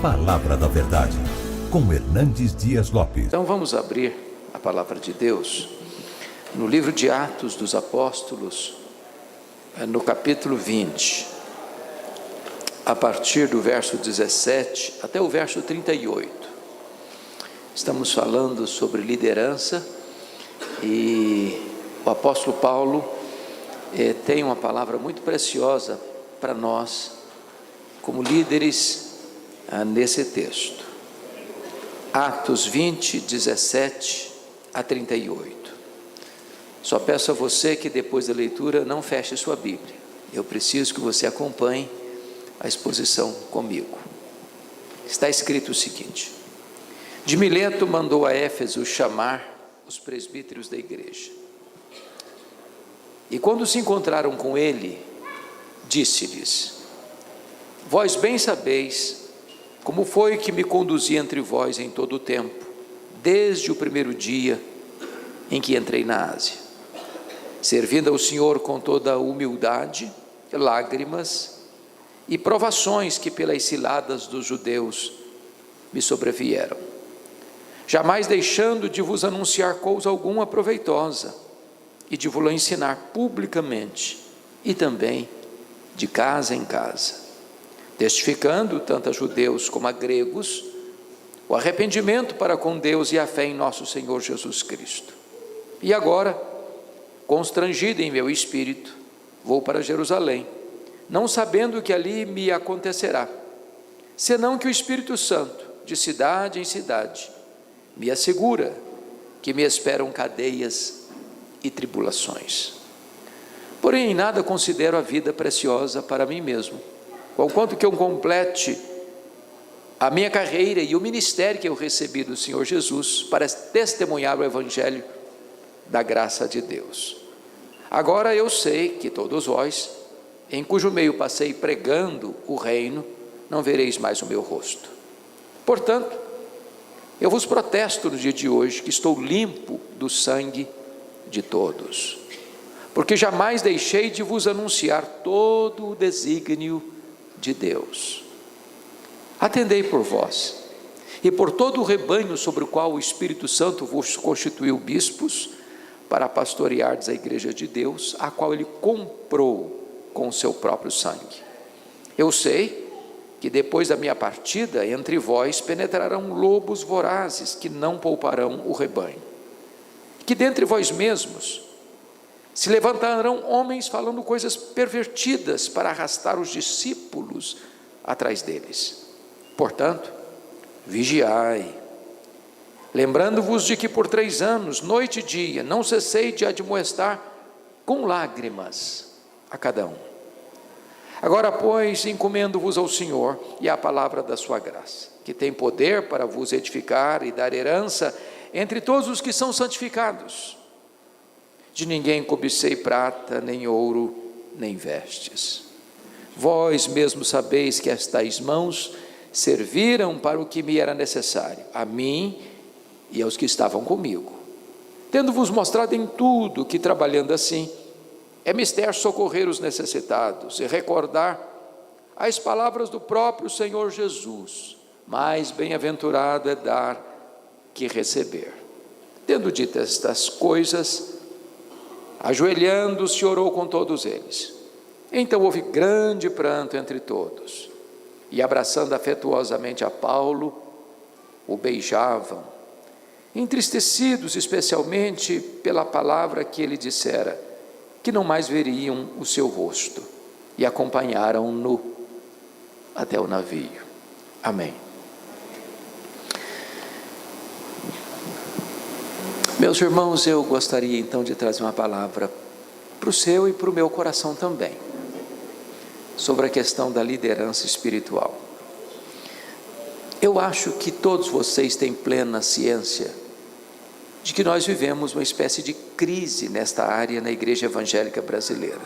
Palavra da Verdade, com Hernandes Dias Lopes. Então vamos abrir a Palavra de Deus no livro de Atos dos Apóstolos, no capítulo 20, a partir do verso 17 até o verso 38. Estamos falando sobre liderança e o apóstolo Paulo tem uma palavra muito preciosa para nós, como líderes, nesse texto. Atos 20, 17 a 38. Só peço a você que depois da leitura não feche sua Bíblia. Eu preciso que você acompanhe a exposição comigo. Está escrito o seguinte: de Mileto mandou a Éfeso chamar os presbíteros da igreja. E quando se encontraram com ele, disse-lhes: vós bem sabeis como foi que me conduzi entre vós em todo o tempo, desde o primeiro dia em que entrei na Ásia, servindo ao Senhor com toda a humildade, lágrimas e provações que pelas ciladas dos judeus me sobrevieram, jamais deixando de vos anunciar coisa alguma proveitosa e de vos ensinar publicamente e também de casa em casa, testificando tanto a judeus como a gregos o arrependimento para com Deus e a fé em nosso Senhor Jesus Cristo. E agora, constrangido em meu espírito, vou para Jerusalém, não sabendo o que ali me acontecerá, senão que o Espírito Santo, de cidade em cidade, me assegura que me esperam cadeias e tribulações. Porém, em nada considero a vida preciosa para mim mesmo, conquanto que eu complete a minha carreira e o ministério que eu recebi do Senhor Jesus para testemunhar o Evangelho da graça de Deus. Agora eu sei que todos vós, em cujo meio passei pregando o reino, não vereis mais o meu rosto. Portanto, eu vos protesto no dia de hoje que estou limpo do sangue de todos, porque jamais deixei de vos anunciar todo o desígnio de Deus. Atendei por vós e por todo o rebanho sobre o qual o Espírito Santo vos constituiu bispos, para pastoreardes a igreja de Deus, a qual ele comprou com o seu próprio sangue. Eu sei que depois da minha partida, entre vós penetrarão lobos vorazes, que não pouparão o rebanho. Que dentre vós mesmos se levantarão homens falando coisas pervertidas para arrastar os discípulos atrás deles. Portanto, vigiai, lembrando-vos de que por 3 anos, noite e dia, não cessei de admoestar com lágrimas a cada um. Agora, pois, encomendo-vos ao Senhor e à palavra da sua graça, que tem poder para vos edificar e dar herança entre todos os que são santificados. De ninguém cobicei prata, nem ouro, nem vestes. Vós mesmos sabeis que estas mãos serviram para o que me era necessário, a mim e aos que estavam comigo, tendo-vos mostrado em tudo que, trabalhando assim, é mister socorrer os necessitados e recordar as palavras do próprio Senhor Jesus: mais bem-aventurado é dar que receber. Tendo dito estas coisas, ajoelhando-se, orou com todos eles. Então houve grande pranto entre todos, e abraçando afetuosamente a Paulo, o beijavam, entristecidos especialmente pela palavra que ele dissera, que não mais veriam o seu rosto, e acompanharam-no até o navio. Amém. Meus irmãos, eu gostaria então de trazer uma palavra para o seu e para o meu coração também, sobre a questão da liderança espiritual. Eu acho que todos vocês têm plena ciência de que nós vivemos uma espécie de crise nesta área na igreja evangélica brasileira.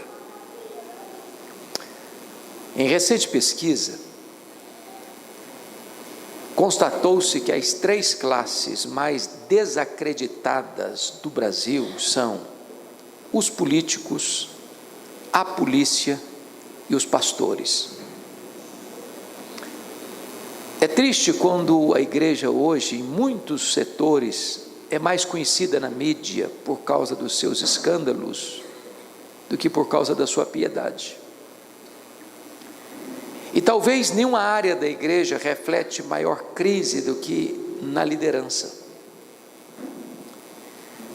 Em recente pesquisa, constatou-se que as 3 classes mais desacreditadas do Brasil são os políticos, a polícia e os pastores. É triste quando a igreja hoje, em muitos setores, é mais conhecida na mídia por causa dos seus escândalos do que por causa da sua piedade. E talvez nenhuma área da igreja reflete maior crise do que na liderança.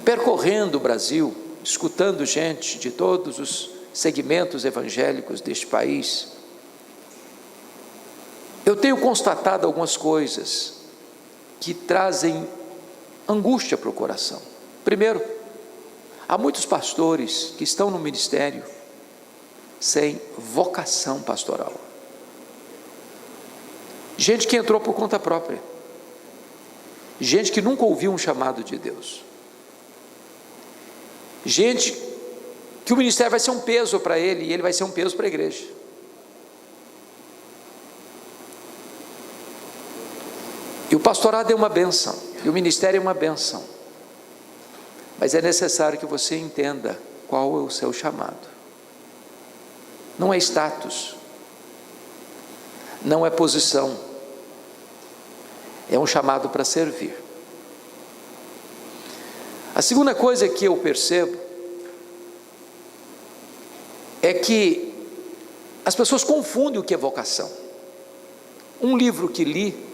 Percorrendo o Brasil, escutando gente de todos os segmentos evangélicos deste país, eu tenho constatado algumas coisas que trazem angústia para o coração. Primeiro, há muitos pastores que estão no ministério sem vocação pastoral. Gente que entrou por conta própria. Gente que nunca ouviu um chamado de Deus. Gente que o ministério vai ser um peso para ele e ele vai ser um peso para a igreja. E o pastorado é uma bênção, e o ministério é uma bênção, mas é necessário que você entenda qual é o seu chamado. Não é status, não é posição, é um chamado para servir. A segunda coisa que eu percebo é que as pessoas confundem o que é vocação. Um livro que li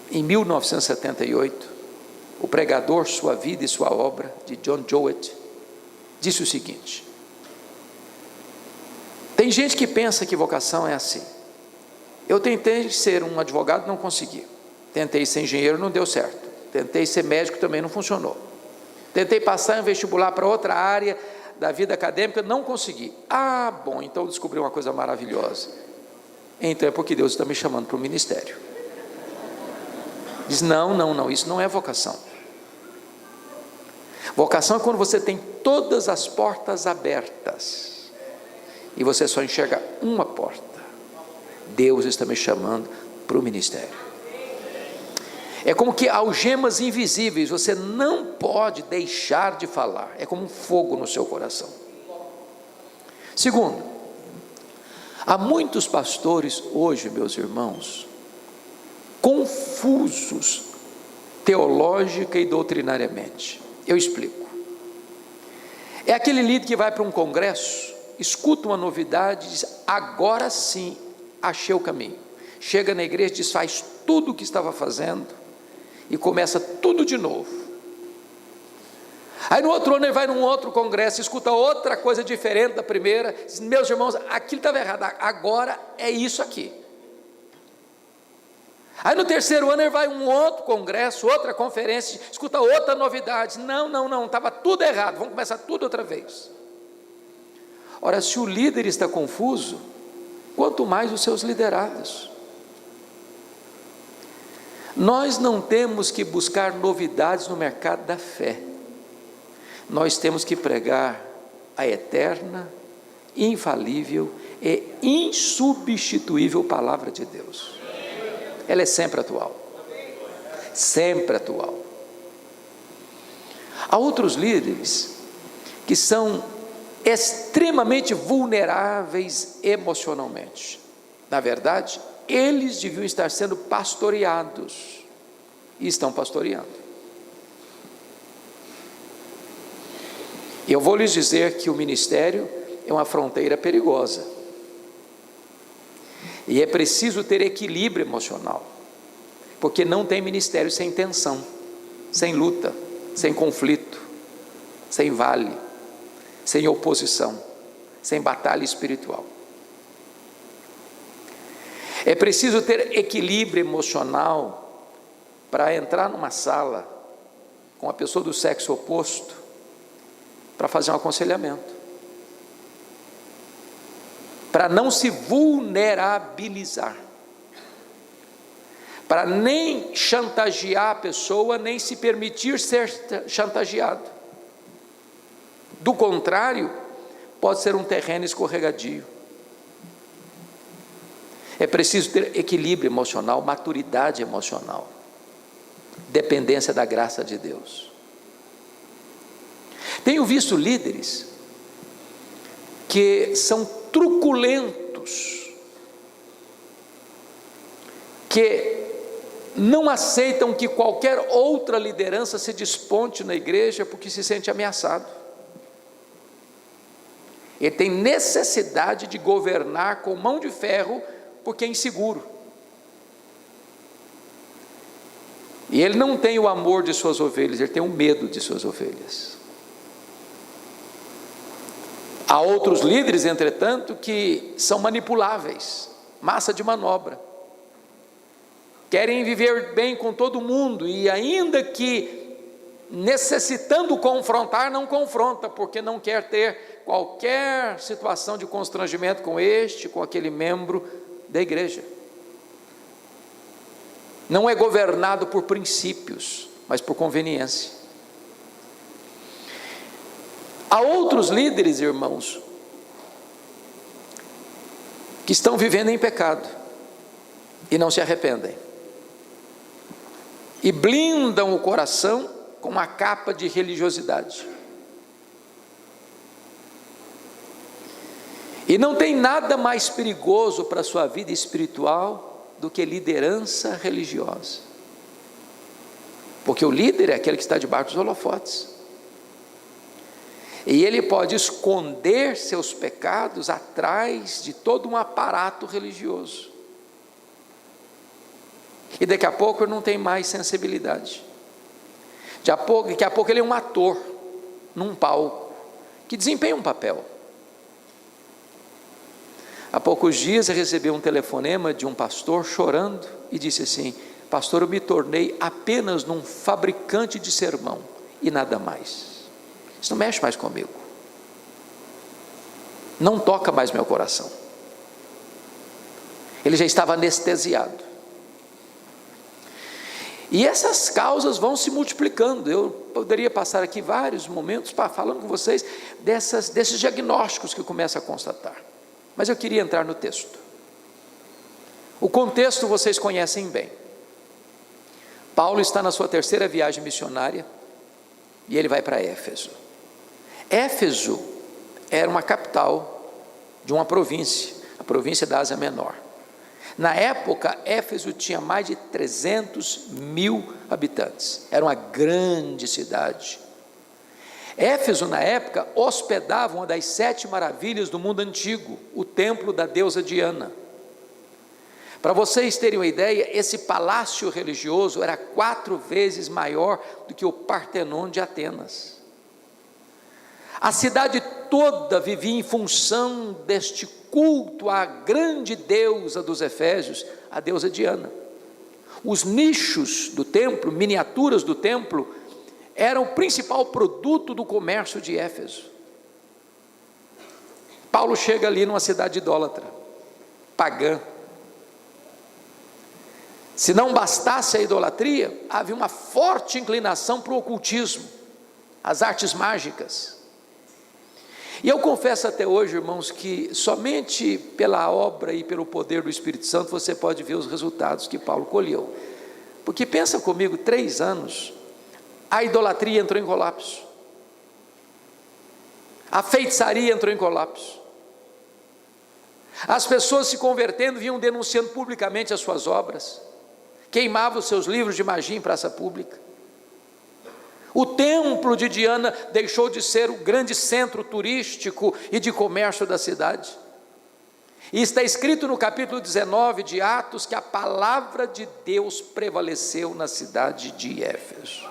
em 1978, O Pregador, Sua Vida e Sua Obra, de John Jowett, disse o seguinte: tem gente que pensa que vocação é assim. Eu tentei ser um advogado, não consegui. Tentei ser engenheiro, não deu certo. Tentei ser médico, também não funcionou. Tentei passar em vestibular para outra área da vida acadêmica, não consegui. Ah, bom, então eu descobri uma coisa maravilhosa. Então é porque Deus está me chamando para o ministério. Diz, não, isso não é vocação. Vocação é quando você tem todas as portas abertas e você só enxerga uma porta. Deus está me chamando para o ministério. É como que algemas invisíveis, você não pode deixar de falar. É como um fogo no seu coração. Segundo, há muitos pastores hoje, meus irmãos, confusos teológica e doutrinariamente. Eu explico. É aquele líder que vai para um congresso, escuta uma novidade e diz, agora sim, achei o caminho. Chega na igreja, desfaz tudo o que estava fazendo e começa tudo de novo. Aí no outro ano ele vai num outro congresso, escuta outra coisa diferente da primeira, diz, meus irmãos, aquilo estava errado, agora é isso aqui. Aí no terceiro ano ele vai a um outro congresso, outra conferência, escuta outra novidade, não, estava tudo errado, vamos começar tudo outra vez. Ora, se o líder está confuso, quanto mais os seus liderados. Nós não temos que buscar novidades no mercado da fé, nós temos que pregar a eterna, infalível e insubstituível palavra de Deus. Ela é sempre atual, sempre atual. Há outros líderes que são extremamente vulneráveis emocionalmente. Na verdade, eles deviam estar sendo pastoreados e estão pastoreando. Eu vou lhes dizer que o ministério é uma fronteira perigosa. E é preciso ter equilíbrio emocional, porque não tem ministério sem tensão, sem luta, sem conflito, sem vale, sem oposição, sem batalha espiritual. É preciso ter equilíbrio emocional para entrar numa sala com a pessoa do sexo oposto para fazer um aconselhamento, para não se vulnerabilizar, para nem chantagear a pessoa, nem se permitir ser chantageado. Do contrário, pode ser um terreno escorregadio. É preciso ter equilíbrio emocional, maturidade emocional, dependência da graça de Deus. Tenho visto líderes que são truculentos, que não aceitam que qualquer outra liderança se desponte na igreja porque se sente ameaçado. Ele tem necessidade de governar com mão de ferro porque é inseguro. E ele não tem o amor de suas ovelhas, ele tem o medo de suas ovelhas. Há outros líderes, entretanto, que são manipuláveis, massa de manobra. Querem viver bem com todo mundo e ainda que necessitando confrontar, não confronta, porque não quer ter qualquer situação de constrangimento com aquele membro da igreja. Não é governado por princípios, mas por conveniência. Há outros líderes, irmãos, que estão vivendo em pecado e não se arrependem, e blindam o coração com uma capa de religiosidade. E não tem nada mais perigoso para a sua vida espiritual do que liderança religiosa. Porque o líder é aquele que está debaixo dos holofotes. E ele pode esconder seus pecados atrás de todo um aparato religioso. E daqui a pouco ele não tem mais sensibilidade. Daqui a pouco ele é um ator num palco que desempenha um papel. Há poucos dias eu recebi um telefonema de um pastor chorando e disse assim: pastor, eu me tornei apenas um fabricante de sermão e nada mais. Isso não mexe mais comigo, não toca mais meu coração. Ele já estava anestesiado. E essas causas vão se multiplicando. Eu poderia passar aqui vários momentos falando com vocês desses diagnósticos que eu começo a constatar. Mas eu queria entrar no texto. O contexto vocês conhecem bem. Paulo está na sua terceira viagem missionária e ele vai para Éfeso. Éfeso era uma capital de uma província, a província da Ásia Menor. Na época, Éfeso tinha mais de 300.000 habitantes, era uma grande cidade. Éfeso, na época, hospedava uma das 7 maravilhas do mundo antigo, o templo da deusa Diana. Para vocês terem uma ideia, esse palácio religioso era 4 vezes maior do que o Partenon de Atenas. A cidade toda vivia em função deste culto à grande deusa dos Efésios, a deusa Diana. Os nichos do templo, miniaturas do templo, eram o principal produto do comércio de Éfeso. Paulo chega ali numa cidade idólatra, pagã. Se não bastasse a idolatria, havia uma forte inclinação para o ocultismo, as artes mágicas. E eu confesso até hoje, irmãos, que somente pela obra e pelo poder do Espírito Santo você pode ver os resultados que Paulo colheu. Porque pensa comigo, 3 anos, a idolatria entrou em colapso, a feitiçaria entrou em colapso, as pessoas se convertendo vinham denunciando publicamente as suas obras, queimavam os seus livros de magia em praça pública. O templo de Diana deixou de ser o grande centro turístico e de comércio da cidade. E está escrito no capítulo 19 de Atos que a palavra de Deus prevaleceu na cidade de Éfeso.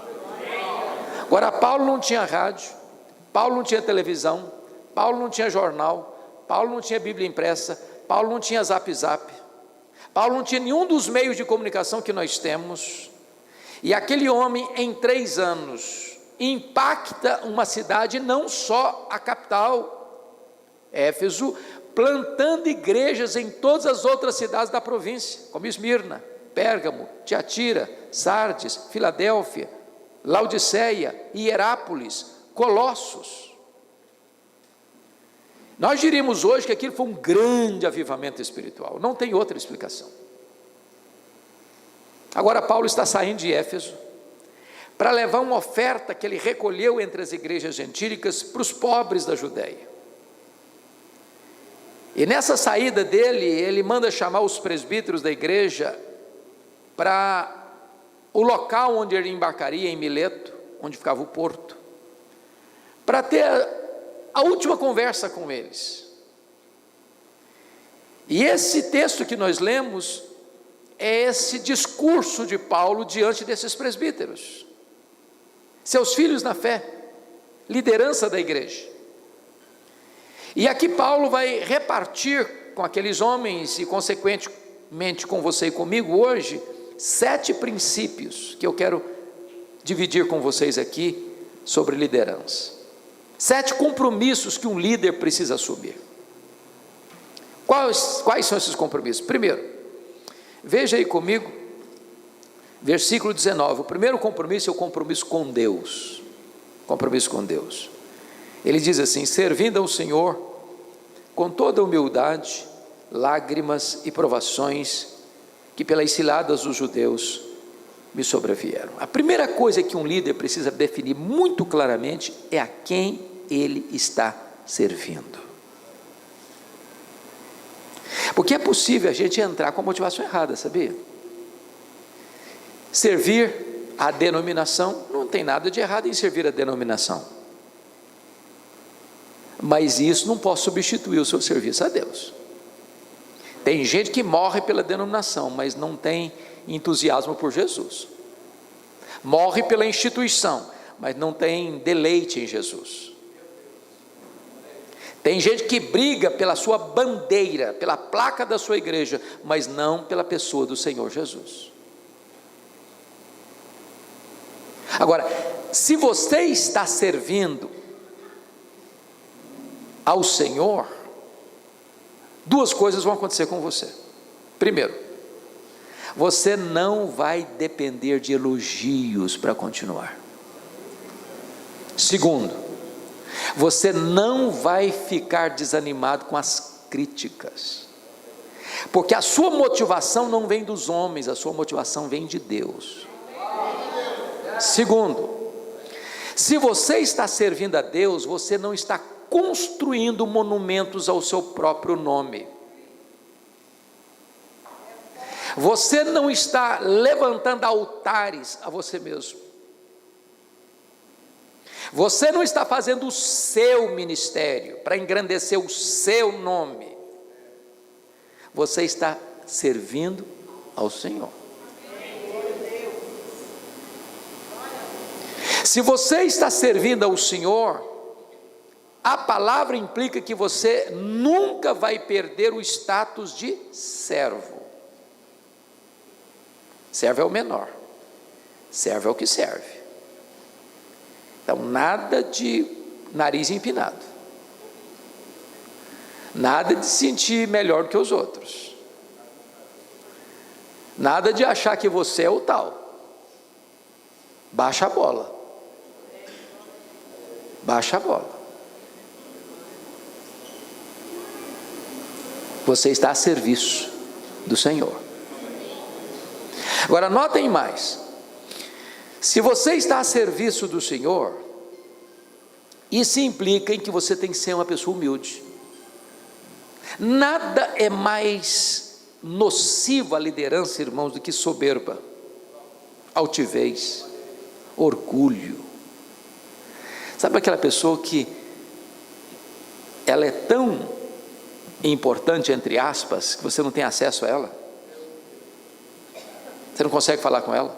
Agora, Paulo não tinha rádio, Paulo não tinha televisão, Paulo não tinha jornal, Paulo não tinha Bíblia impressa, Paulo não tinha Zap, Paulo não tinha nenhum dos meios de comunicação que nós temos. E aquele homem, em 3 anos, impacta uma cidade, não só a capital, Éfeso, plantando igrejas em todas as outras cidades da província, como Esmirna, Pérgamo, Tiatira, Sardes, Filadélfia, Laodiceia, Hierápolis, Colossos. Nós diríamos hoje que aquilo foi um grande avivamento espiritual, não tem outra explicação. Agora Paulo está saindo de Éfeso para levar uma oferta que ele recolheu entre as igrejas gentílicas para os pobres da Judéia. E nessa saída dele, ele manda chamar os presbíteros da igreja para o local onde ele embarcaria em Mileto, onde ficava o porto, para ter a última conversa com eles. E esse texto que nós lemos é esse discurso de Paulo diante desses presbíteros, seus filhos na fé, liderança da igreja. E aqui Paulo vai repartir com aqueles homens e consequentemente com você e comigo hoje, 7 princípios que eu quero dividir com vocês aqui sobre liderança. 7 compromissos que um líder precisa assumir. Quais são esses compromissos? Primeiro, veja aí comigo, versículo 19, o primeiro compromisso é o compromisso com Deus. Compromisso com Deus. Ele diz assim: servindo ao Senhor com toda humildade, lágrimas e provações que pelas ciladas dos judeus me sobrevieram. A primeira coisa que um líder precisa definir muito claramente é a quem ele está servindo. Porque é possível a gente entrar com a motivação errada, sabia? Servir a denominação, não tem nada de errado em servir a denominação, mas isso não pode substituir o seu serviço a Deus. Tem gente que morre pela denominação, mas não tem entusiasmo por Jesus. Morre pela instituição, mas não tem deleite em Jesus. Tem gente que briga pela sua bandeira, pela placa da sua igreja, mas não pela pessoa do Senhor Jesus. Agora, se você está servindo ao Senhor, 2 coisas vão acontecer com você. Primeiro, você não vai depender de elogios para continuar. Segundo, você não vai ficar desanimado com as críticas, porque a sua motivação não vem dos homens, a sua motivação vem de Deus. Segundo, se você está servindo a Deus, você não está construindo monumentos ao seu próprio nome. Você não está levantando altares a você mesmo. Você não está fazendo o seu ministério para engrandecer o seu nome. Você está servindo ao Senhor. Se você está servindo ao Senhor, a palavra implica que você nunca vai perder o status de servo. Servo é o menor, servo é o que serve. Então, nada de nariz empinado, nada de se sentir melhor que os outros, nada de achar que você é o tal. Baixa a bola, baixa a bola. Você está a serviço do Senhor. Agora notem mais, se você está a serviço do Senhor, isso implica em que você tem que ser uma pessoa humilde. Nada é mais nocivo à liderança, irmãos, do que soberba, altivez, orgulho. Sabe aquela pessoa que ela é tão importante, entre aspas, que você não tem acesso a ela? Você não consegue falar com ela?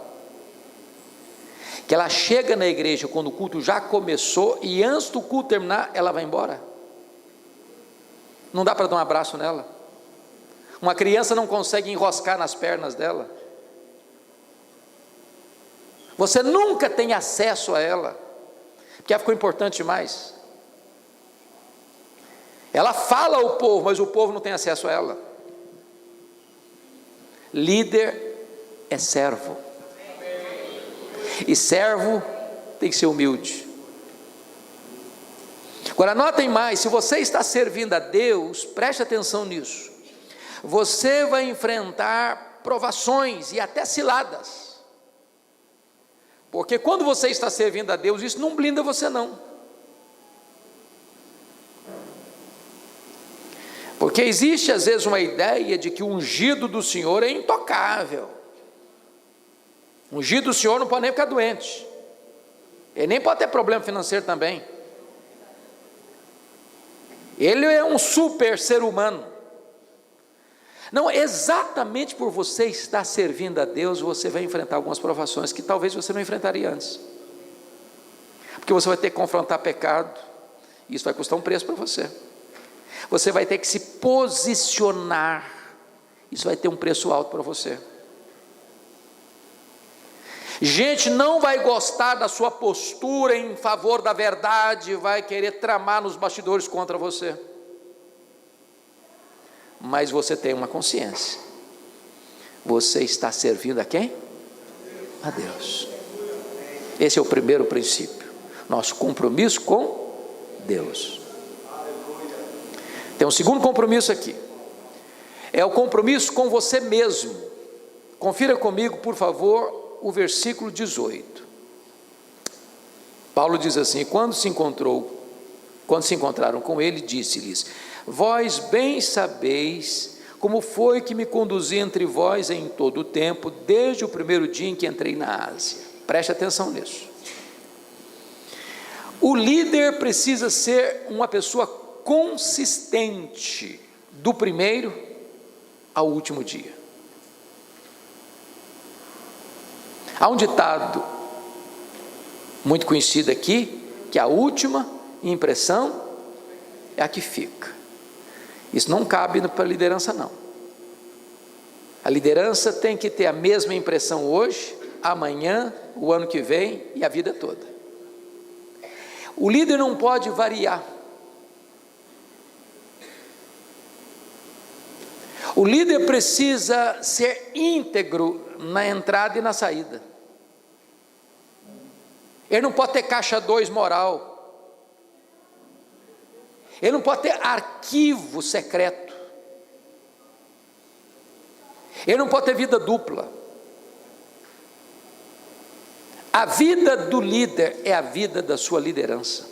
Que ela chega na igreja quando o culto já começou e antes do culto terminar, ela vai embora. Não dá para dar um abraço nela. Uma criança não consegue enroscar nas pernas dela. Você nunca tem acesso a ela, porque ela ficou importante demais. Ela fala ao povo, mas o povo não tem acesso a ela. Líder é servo, e servo tem que ser humilde. Agora notem mais, se você está servindo a Deus, preste atenção nisso, você vai enfrentar provações e até ciladas, porque quando você está servindo a Deus, isso não blinda você não, porque existe às vezes uma ideia de que o ungido do Senhor é intocável. Ungido do Senhor não pode nem ficar doente. Ele nem pode ter problema financeiro também. Ele é um super ser humano. Não, exatamente por você estar servindo a Deus, você vai enfrentar algumas provações que talvez você não enfrentaria antes. Porque você vai ter que confrontar pecado, e isso vai custar um preço para você. Você vai ter que se posicionar, isso vai ter um preço alto para você. Gente não vai gostar da sua postura em favor da verdade, vai querer tramar nos bastidores contra você. Mas você tem uma consciência. Você está servindo a quem? A Deus. Esse é o primeiro princípio. Nosso compromisso com Deus. Tem um segundo compromisso aqui. É o compromisso com você mesmo. Confira comigo, por favor, o versículo 18. Paulo diz assim: quando se encontraram com ele, disse-lhes: vós bem sabeis como foi que me conduzi entre vós em todo o tempo, desde o primeiro dia em que entrei na Ásia. Preste atenção nisso. O líder precisa ser uma pessoa consistente, do primeiro ao último dia. Há um ditado muito conhecido aqui, que a última impressão é a que fica. Isso não cabe para a liderança, não. A liderança tem que ter a mesma impressão hoje, amanhã, o ano que vem e a vida toda. O líder não pode variar. O líder precisa ser íntegro na entrada e na saída. Ele não pode ter caixa 2 moral. Ele não pode ter arquivo secreto. Ele não pode ter vida dupla. A vida do líder é a vida da sua liderança.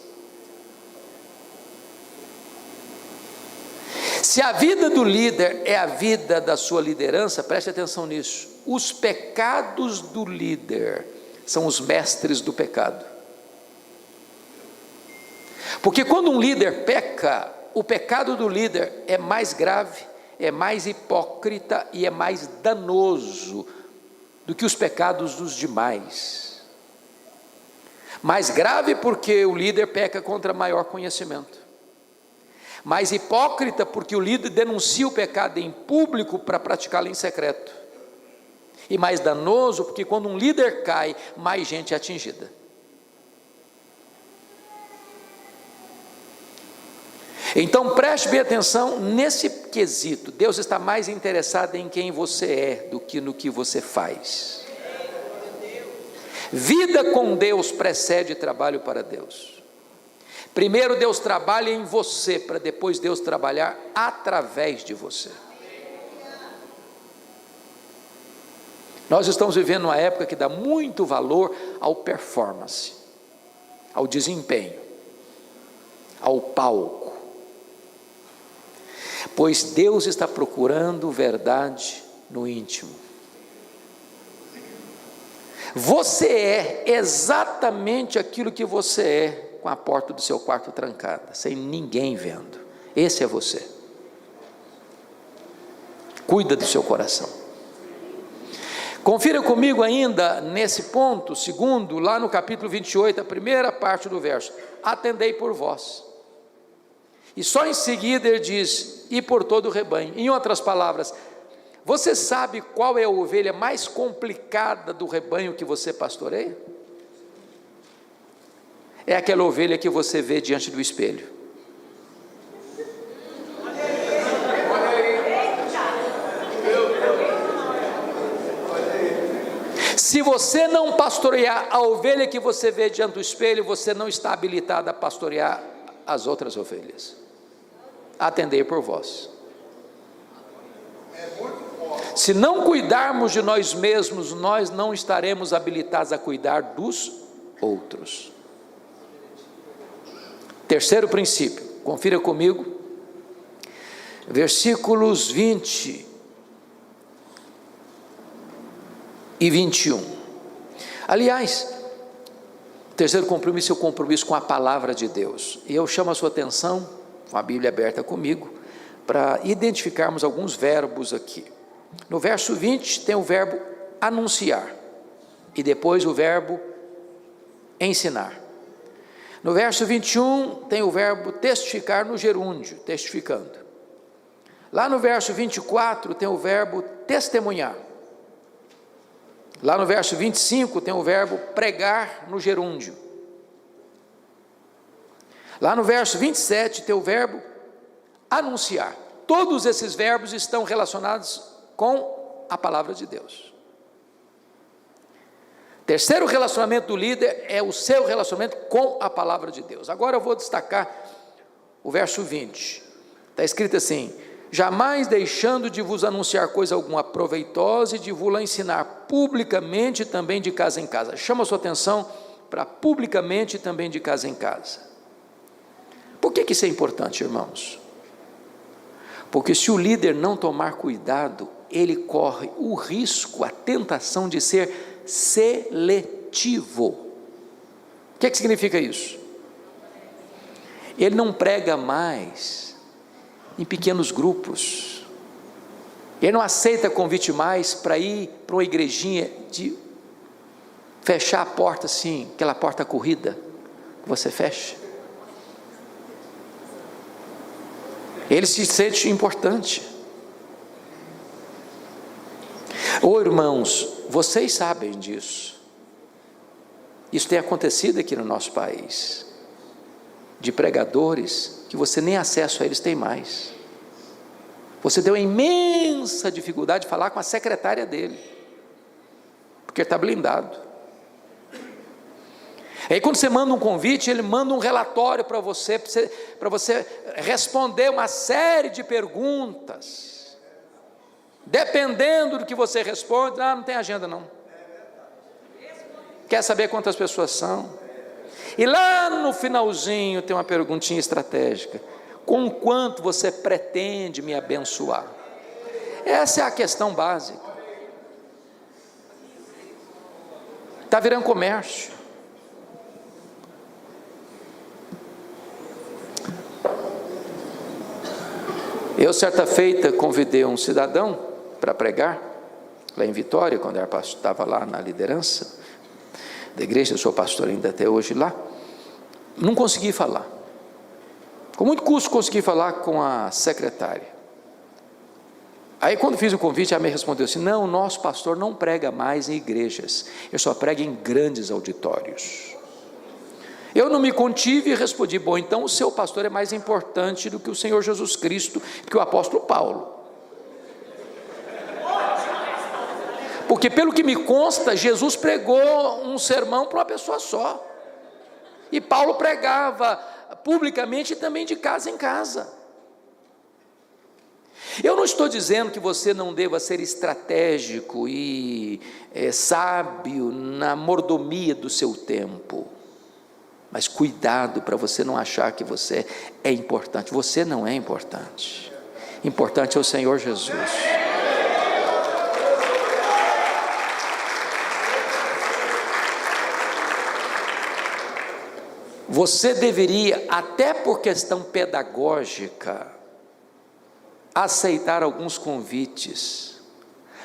Se a vida do líder é a vida da sua liderança, preste atenção nisso. Os pecados do líder são os mestres do pecado. Porque quando um líder peca, o pecado do líder é mais grave, é mais hipócrita e é mais danoso do que os pecados dos demais. Mais grave porque o líder peca contra maior conhecimento. Mais hipócrita porque o líder denuncia o pecado em público para praticá-lo em secreto. E mais danoso porque quando um líder cai, mais gente é atingida. Então preste bem atenção nesse quesito. Deus está mais interessado em quem você é do que no que você faz. Vida com Deus precede trabalho para Deus. Primeiro Deus trabalha em você, para depois Deus trabalhar através de você. Nós estamos vivendo uma época que dá muito valor ao performance, ao desempenho, ao palco. Pois Deus está procurando verdade no íntimo. Você é exatamente aquilo que você é, com a porta do seu quarto trancada, sem ninguém vendo. Esse é você. Cuida do seu coração. Confira comigo ainda nesse ponto, segundo, lá no capítulo 28, a primeira parte do verso: atendei por vós. E só em seguida ele diz: e por todo o rebanho. Em outras palavras, você sabe qual é a ovelha mais complicada do rebanho que você pastoreia? É aquela ovelha que você vê diante do espelho. Se você não pastorear a ovelha que você vê diante do espelho, você não está habilitado a pastorear as outras ovelhas. Atendei por vós. Se não cuidarmos de nós mesmos, nós não estaremos habilitados a cuidar dos outros. Terceiro princípio, confira comigo, versículos 20 e 21. Aliás, o terceiro compromisso é o compromisso com a palavra de Deus. E eu chamo a sua atenção, com a Bíblia aberta comigo, para identificarmos alguns verbos aqui. No verso 20 tem o verbo anunciar, e depois o verbo ensinar. No verso 21 tem o verbo testificar no gerúndio, testificando. Lá no verso 24 tem o verbo testemunhar. Lá no verso 25 tem o verbo pregar no gerúndio. Lá no verso 27 tem o verbo anunciar. Todos esses verbos estão relacionados com a palavra de Deus. Terceiro relacionamento do líder é o seu relacionamento com a palavra de Deus. Agora eu vou destacar o verso 20. Está escrito assim: jamais deixando de vos anunciar coisa alguma proveitosa e de vos ensinar publicamente também de casa em casa. Chama a sua atenção para publicamente também de casa em casa. Por que isso é importante, irmãos? Porque se o líder não tomar cuidado, ele corre o risco, a tentação de ser seletivo. O que significa isso? Ele não prega mais em pequenos grupos, ele não aceita convite mais para ir para uma igrejinha de fechar a porta assim, aquela porta corrida que você fecha. Ele se sente importante. Ô irmãos, vocês sabem disso. Isso tem acontecido aqui no nosso país, de pregadores que você nem acesso a eles tem mais. Você tem uma imensa dificuldade de falar com a secretária dele, porque ele está blindado. Aí quando você manda um convite, ele manda um relatório para você responder uma série de perguntas. Dependendo do que você responde, não tem agenda não. Quer saber quantas pessoas são? E lá no finalzinho tem uma perguntinha estratégica: com quanto você pretende me abençoar? Essa é a questão básica. Está virando comércio. Eu certa feita convidei um cidadão para pregar lá em Vitória, quando eu estava lá na liderança da igreja, eu sou pastor ainda até hoje lá. Não consegui falar, com muito custo consegui falar com a secretária. Aí quando fiz o convite, ela me respondeu assim: não, o nosso pastor não prega mais em igrejas, eu só prego em grandes auditórios. Eu não me contive e respondi: bom, então o seu pastor é mais importante do que o Senhor Jesus Cristo, que o apóstolo Paulo. Porque pelo que me consta, Jesus pregou um sermão para uma pessoa só, e Paulo pregava publicamente e também de casa em casa. Eu não estou dizendo que você não deva ser estratégico e sábio na mordomia do seu tempo, mas cuidado para você não achar que você é importante. Você não é importante. Importante é o Senhor Jesus. Você deveria, até por questão pedagógica, aceitar alguns convites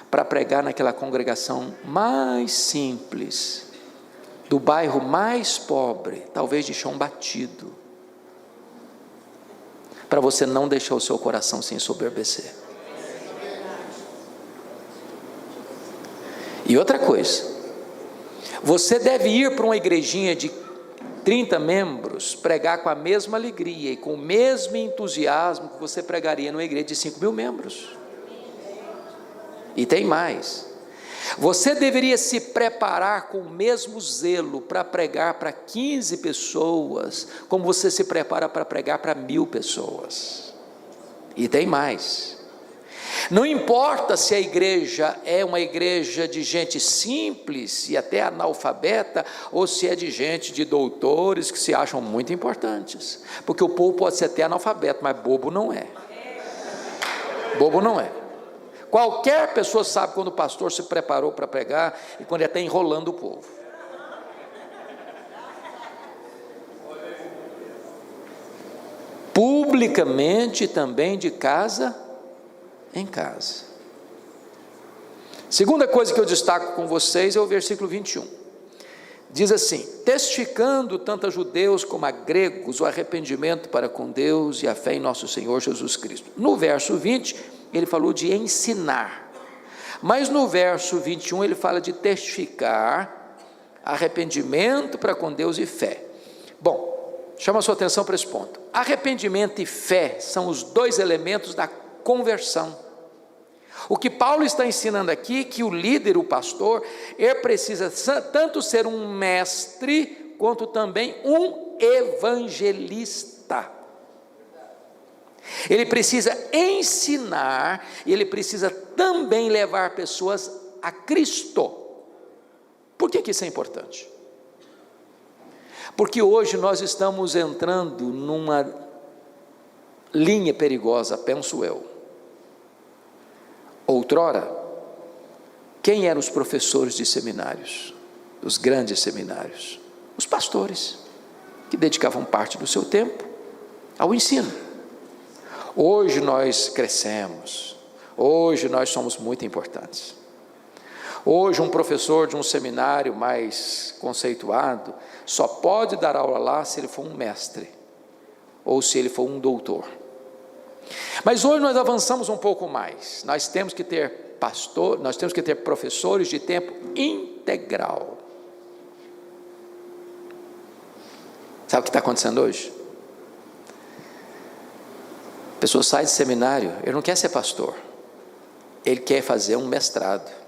para pregar naquela congregação mais simples, do bairro mais pobre, talvez de chão batido, para você não deixar o seu coração se ensoberbecer. E outra coisa, você deve ir para uma igrejinha de 30 membros, pregar com a mesma alegria e com o mesmo entusiasmo que você pregaria numa igreja de 5.000 membros. E tem mais: você deveria se preparar com o mesmo zelo para pregar para 15 pessoas, como você se prepara para pregar para 1.000 pessoas. E tem mais: não importa se a igreja é uma igreja de gente simples e até analfabeta, ou se é de gente de doutores que se acham muito importantes, porque o povo pode ser até analfabeto, mas bobo não é. Bobo não é. Qualquer pessoa sabe quando o pastor se preparou para pregar e quando ele está enrolando o povo. publicamente e também de casa em casa. Segunda coisa que eu destaco com vocês é o versículo 21. Diz assim: testificando tanto a judeus como a gregos o arrependimento para com Deus e a fé em nosso Senhor Jesus Cristo. No verso 20, ele falou de ensinar, mas no verso 21 ele fala de testificar arrependimento para com Deus e fé. Bom, chama a sua atenção para esse ponto. Arrependimento e fé são os dois elementos da conversão. O que Paulo está ensinando aqui, que o líder, o pastor, ele precisa tanto ser um mestre, quanto também um evangelista. Ele precisa ensinar, e ele precisa também levar pessoas a Cristo. Por que isso é importante? Porque hoje nós estamos entrando numa linha perigosa, penso eu. Outrora, quem eram os professores de seminários? Os grandes seminários? Os pastores, que dedicavam parte do seu tempo ao ensino. Hoje nós crescemos, hoje nós somos muito importantes. Hoje um professor de um seminário mais conceituado só pode dar aula lá se ele for um mestre, ou se ele for um doutor. Mas hoje nós avançamos um pouco mais. Nós temos que ter professores de tempo integral. Sabe o que está acontecendo hoje? A pessoa sai de seminário, ele não quer ser pastor, ele quer fazer um mestrado.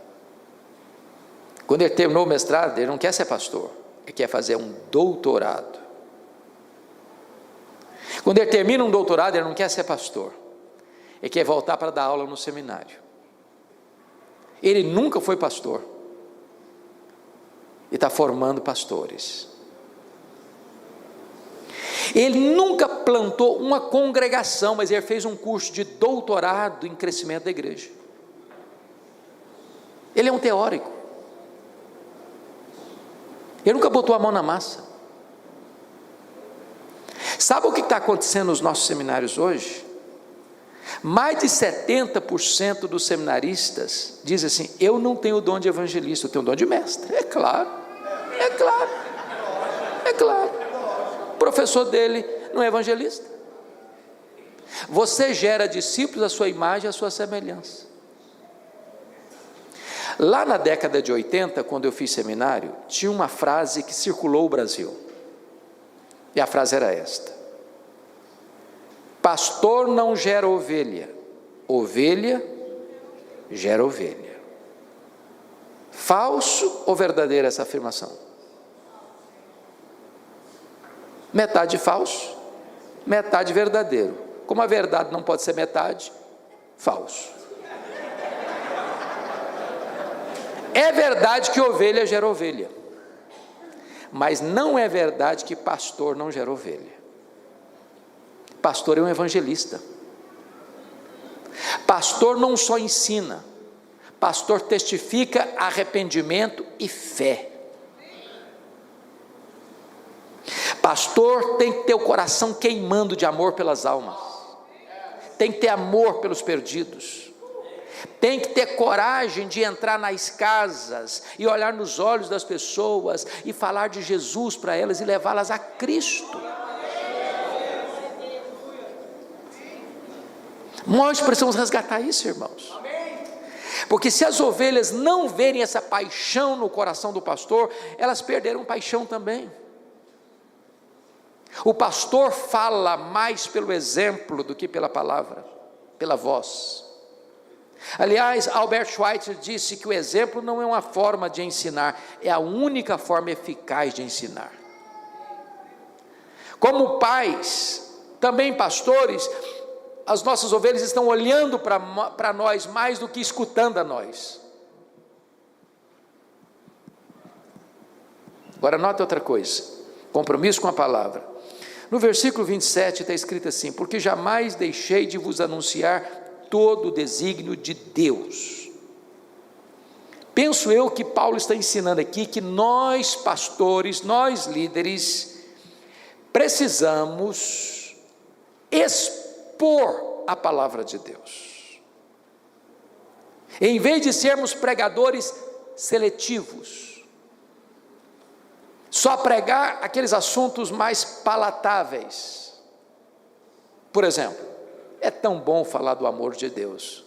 Quando ele terminou o mestrado, ele não quer ser pastor, ele quer fazer um doutorado. Quando ele termina um doutorado, ele não quer ser pastor, ele quer voltar para dar aula no seminário. Ele nunca foi pastor, e está formando pastores. Ele nunca plantou uma congregação, mas ele fez um curso de doutorado em crescimento da igreja. Ele é um teórico, ele nunca botou a mão na massa. Sabe o que está acontecendo nos nossos seminários hoje? Mais de 70% dos seminaristas dizem assim: eu não tenho o dom de evangelista, eu tenho o dom de mestre. É claro, é claro, é claro. O professor dele não é evangelista. Você gera discípulos à sua imagem e à sua semelhança. Lá na década de 80, quando eu fiz seminário, tinha uma frase que circulou o Brasil. E a frase era esta: pastor não gera ovelha, ovelha gera ovelha. Falso ou verdadeira essa afirmação? Metade falso, metade verdadeiro. Como a verdade não pode ser metade, falso. É verdade que ovelha gera ovelha, mas não é verdade que pastor não gera ovelha. Pastor é um evangelista. Pastor não só ensina, pastor testifica arrependimento e fé. Pastor tem que ter o coração queimando de amor pelas almas, tem que ter amor pelos perdidos, tem que ter coragem de entrar nas casas e olhar nos olhos das pessoas e falar de Jesus para elas e levá-las a Cristo. Nós precisamos resgatar isso, irmãos, porque se as ovelhas não verem essa paixão no coração do pastor, elas perderão paixão também. O pastor fala mais pelo exemplo do que pela palavra, pela voz. Aliás, Albert Schweitzer disse que o exemplo não é uma forma de ensinar, é a única forma eficaz de ensinar. Como pais, também pastores, as nossas ovelhas estão olhando para nós mais do que escutando a nós. Agora note outra coisa, compromisso com a palavra. No versículo 27 está escrito assim: porque jamais deixei de vos anunciar todo o desígnio de Deus. Penso eu que Paulo está ensinando aqui que nós pastores, nós líderes, precisamos expor a palavra de Deus. Em vez de sermos pregadores seletivos, só pregar aqueles assuntos mais palatáveis. Por exemplo, é tão bom falar do amor de Deus.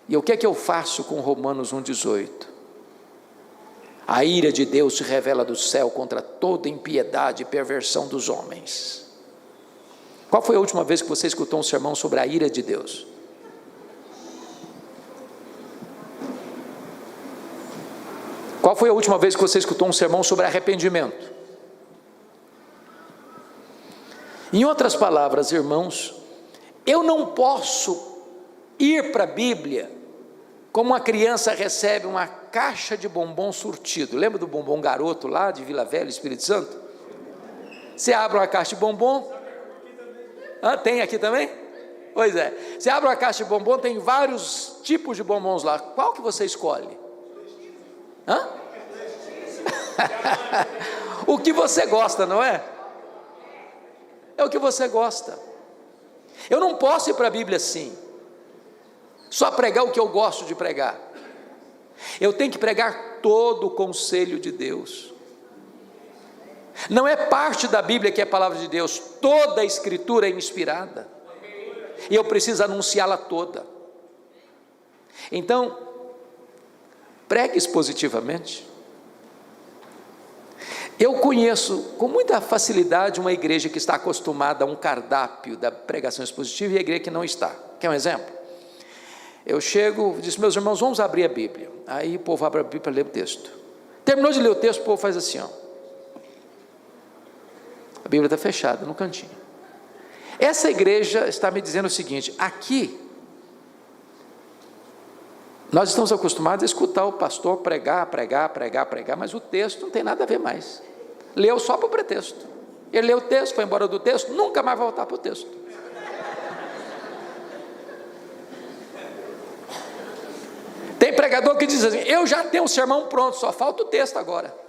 E o que é que eu faço com Romanos 1,18? A ira de Deus se revela do céu contra toda impiedade e perversão dos homens. Qual foi a última vez que você escutou um sermão sobre a ira de Deus? Qual foi a última vez que você escutou um sermão sobre arrependimento? Em outras palavras, irmãos, eu não posso ir para a Bíblia como uma criança recebe uma caixa de bombom surtido. Lembra do bombom garoto lá de Vila Velha, Espírito Santo? Você abre uma caixa de bombom. Tem aqui também? Pois é. Você abre uma caixa de bombom, tem vários tipos de bombons lá. Qual que você escolhe? O que você gosta, não é? É o que você gosta. Eu não posso ir para a Bíblia assim, só pregar o que eu gosto de pregar. Eu tenho que pregar todo o conselho de Deus. Não é parte da Bíblia que é a palavra de Deus, toda a Escritura é inspirada, e eu preciso anunciá-la toda. Então, pregue expositivamente. Eu conheço com muita facilidade uma igreja que está acostumada a um cardápio da pregação expositiva e a igreja que não está. Quer um exemplo? Eu chego e disse, meus irmãos, vamos abrir a Bíblia. Aí o povo abre a Bíblia para ler o texto. Terminou de ler o texto, o povo faz assim, ó. A Bíblia está fechada no cantinho. Essa igreja está me dizendo o seguinte: aqui nós estamos acostumados a escutar o pastor pregar, mas o texto não tem nada a ver mais. Leu só para o pretexto. Ele leu o texto, foi embora do texto, nunca mais vai voltar para o texto. Tem pregador que diz assim, eu já tenho um sermão pronto, só falta o texto agora.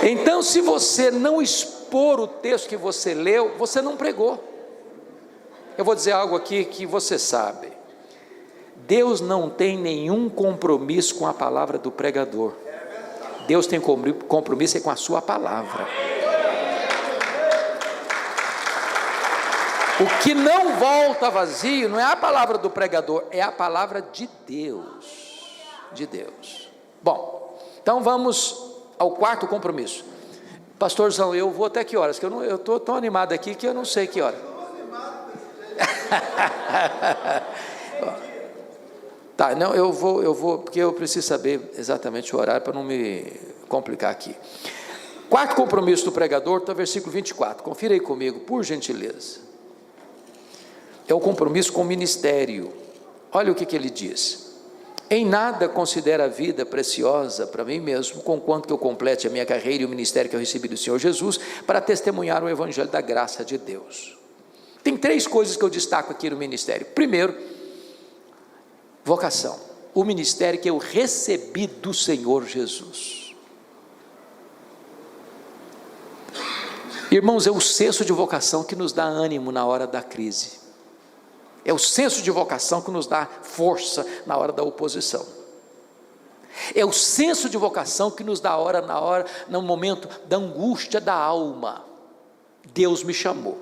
Então, se você não expor o texto que você leu, você não pregou. Eu vou dizer algo aqui que você sabe. Deus não tem nenhum compromisso com a palavra do pregador. Deus tem compromisso com a sua palavra. O que não volta vazio não é a palavra do pregador, é a palavra de Deus. De Deus. Bom, então vamos ao quarto compromisso. Pastorzão, eu vou até que horas? Que eu estou tão animado aqui que eu não sei que hora. Tá, não, eu vou, porque eu preciso saber exatamente o horário para não me complicar aqui. Quarto compromisso do pregador, está no versículo 24. Confira aí comigo, por gentileza. É o compromisso com o ministério. Olha o que ele diz. Em nada considero a vida preciosa para mim mesmo, conquanto que eu complete a minha carreira e o ministério que eu recebi do Senhor Jesus, para testemunhar o evangelho da graça de Deus. Tem três coisas que eu destaco aqui no ministério. Primeiro, vocação. O ministério que eu recebi do Senhor Jesus. Irmãos, é o senso de vocação que nos dá ânimo na hora da crise. É o senso de vocação que nos dá força na hora da oposição. É o senso de vocação que nos dá no momento da angústia da alma. Deus me chamou.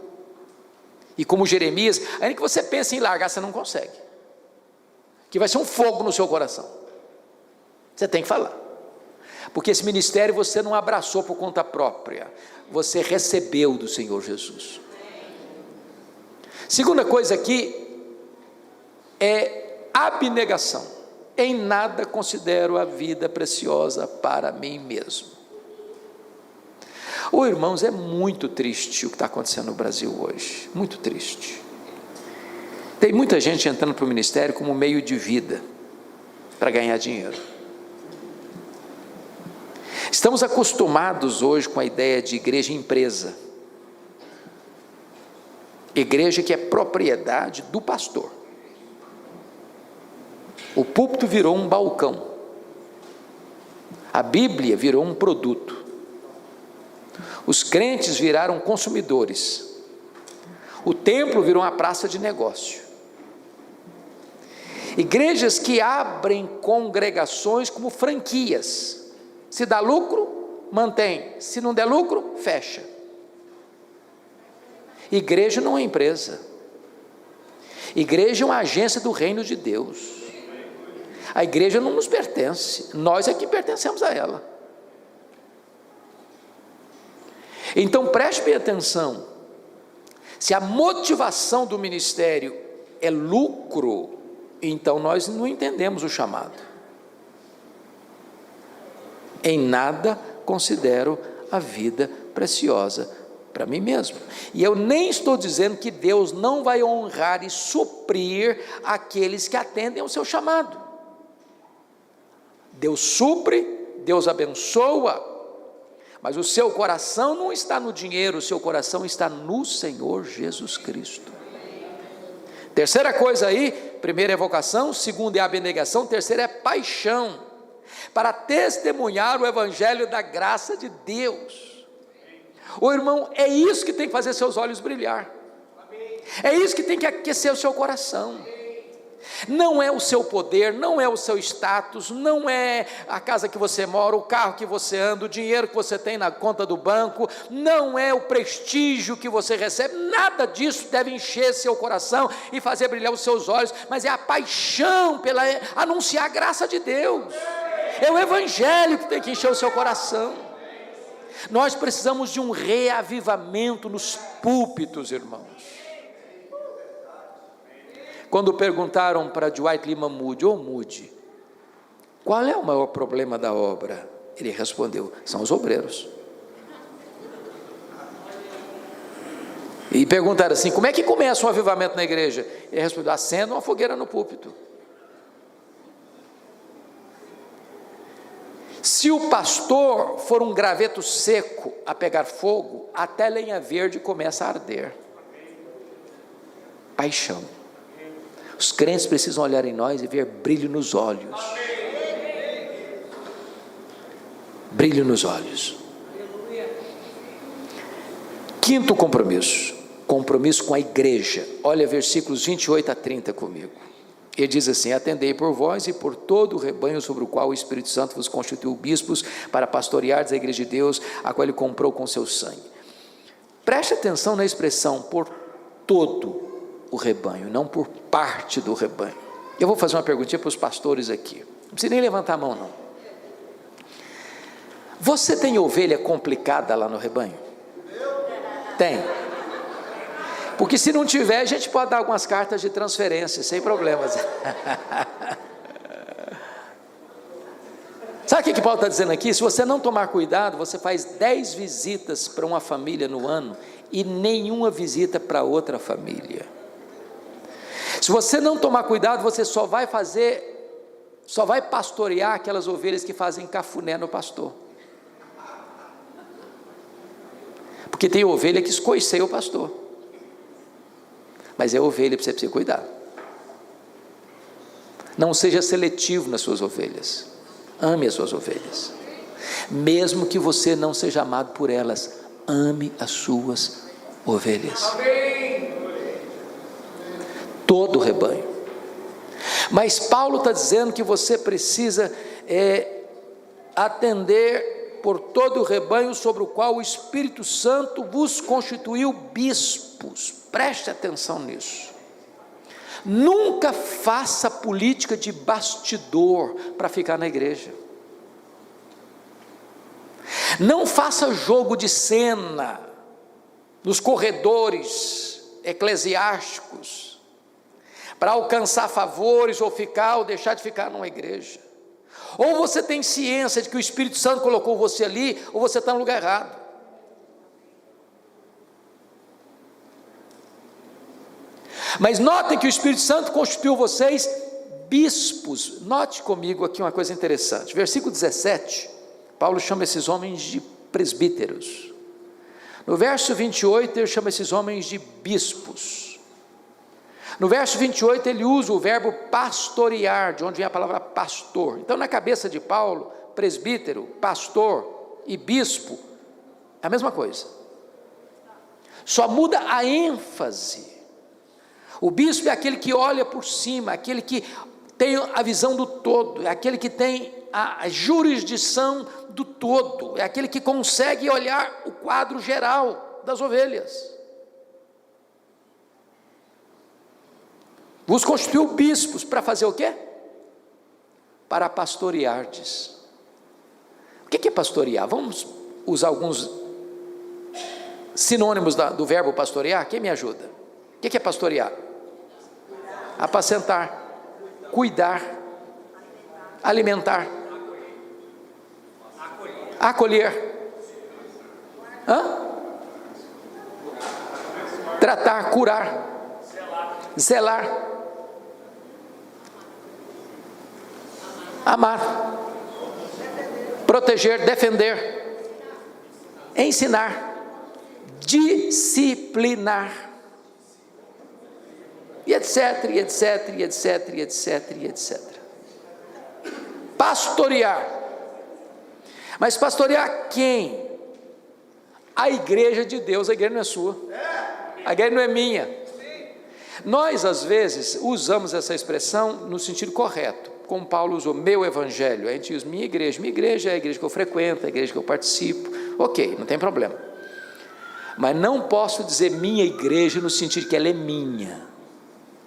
E como Jeremias, ainda que você pense em largar, você não consegue. Que vai ser um fogo no seu coração. Você tem que falar. Porque esse ministério você não abraçou por conta própria. Você recebeu do Senhor Jesus. Segunda coisa aqui é abnegação. Em nada considero a vida preciosa para mim mesmo. Irmãos, é muito triste o que está acontecendo no Brasil hoje, muito triste. Tem muita gente entrando para o ministério como meio de vida, para ganhar dinheiro. Estamos acostumados hoje com a ideia de igreja empresa, igreja que é propriedade do pastor. O púlpito virou um balcão. A Bíblia virou um produto. Os crentes viraram consumidores. O templo virou uma praça de negócio. Igrejas que abrem congregações como franquias. Se dá lucro, mantém. Se não der lucro, fecha. Igreja não é empresa. Igreja é uma agência do reino de Deus. A igreja não nos pertence, nós é que pertencemos a ela. Então preste bem atenção. Se a motivação do ministério é lucro, então nós não entendemos o chamado. Em nada considero a vida preciosa para mim mesmo. E eu nem estou dizendo que Deus não vai honrar e suprir aqueles que atendem ao seu chamado. Deus supre, Deus abençoa, mas o seu coração não está no dinheiro, o seu coração está no Senhor Jesus Cristo. Terceira coisa aí, primeira é vocação, segunda é abnegação, terceira é paixão, para testemunhar o evangelho da graça de Deus. Ô irmão, é isso que tem que fazer seus olhos brilhar, é isso que tem que aquecer o seu coração. Não é o seu poder, não é o seu status, não é a casa que você mora, o carro que você anda, o dinheiro que você tem na conta do banco, não é o prestígio que você recebe, nada disso deve encher seu coração e fazer brilhar os seus olhos, mas é a paixão pela anunciar a graça de Deus, é o evangelho que tem que encher o seu coração. Nós precisamos de um reavivamento nos púlpitos, irmãos. Quando perguntaram para Dwight Lyman Moody, Moody, qual é o maior problema da obra? Ele respondeu, são os obreiros. E perguntaram assim, como é que começa um avivamento na igreja? Ele respondeu, acenda uma fogueira no púlpito. Se o pastor for um graveto seco a pegar fogo, até lenha verde começa a arder. Paixão. Os crentes precisam olhar em nós e ver brilho nos olhos. Brilho nos olhos. Quinto compromisso, compromisso com a igreja. Olha versículos 28 a 30 comigo. Ele diz assim, atendei por vós e por todo o rebanho sobre o qual o Espírito Santo vos constituiu bispos para pastoreardes a igreja de Deus, a qual ele comprou com seu sangue. Preste atenção na expressão por todo o rebanho, não por parte do rebanho. Eu vou fazer uma perguntinha para os pastores aqui, não precisa nem levantar a mão não. Você tem ovelha complicada lá no rebanho? Tem. Porque se não tiver, a gente pode dar algumas cartas de transferência, sem problemas. Sabe o que Paulo está dizendo aqui? Se você não tomar cuidado, você faz 10 visitas para uma família no ano, e nenhuma visita para outra família. Se você não tomar cuidado, você só vai pastorear aquelas ovelhas que fazem cafuné no pastor. Porque tem ovelha que escoiceia o pastor. Mas é ovelha que você precisa cuidar. Não seja seletivo nas suas ovelhas. Ame as suas ovelhas. Mesmo que você não seja amado por elas, ame as suas ovelhas. Todo o rebanho. Mas Paulo está dizendo que você precisa atender por todo o rebanho sobre o qual o Espírito Santo vos constituiu bispos. Preste atenção nisso. Nunca faça política de bastidor para ficar na igreja. Não faça jogo de cena nos corredores eclesiásticos para alcançar favores ou deixar de ficar numa igreja. Ou você tem ciência de que o Espírito Santo colocou você ali, ou você está no lugar errado. Mas notem que o Espírito Santo constituiu vocês bispos. Note comigo aqui uma coisa interessante. Versículo 17, Paulo chama esses homens de presbíteros. No verso 28, ele chama esses homens de bispos. No verso 28, ele usa o verbo pastorear, de onde vem a palavra pastor. Então, na cabeça de Paulo, presbítero, pastor e bispo é a mesma coisa. Só muda a ênfase. O bispo é aquele que olha por cima, aquele que tem a visão do todo, é aquele que tem a jurisdição do todo, é aquele que consegue olhar o quadro geral das ovelhas. Vos constituiu bispos para fazer o quê? Para pastoreardes. O que é pastorear? Vamos usar alguns sinônimos do verbo pastorear? Quem me ajuda? O que é pastorear? Apacentar, cuidar, alimentar, acolher, tratar, curar, zelar, amar, proteger, defender, ensinar, disciplinar, e etc, e etc, e etc, e etc, e etc. Pastorear. Mas pastorear quem? A igreja de Deus. A igreja não é sua, a igreja não é minha. Nós às vezes usamos essa expressão no sentido correto, como Paulo usou, meu evangelho. A gente usa minha igreja é a igreja que eu frequento, a igreja que eu participo. Ok, não tem problema. Mas não posso dizer minha igreja no sentido que ela é minha.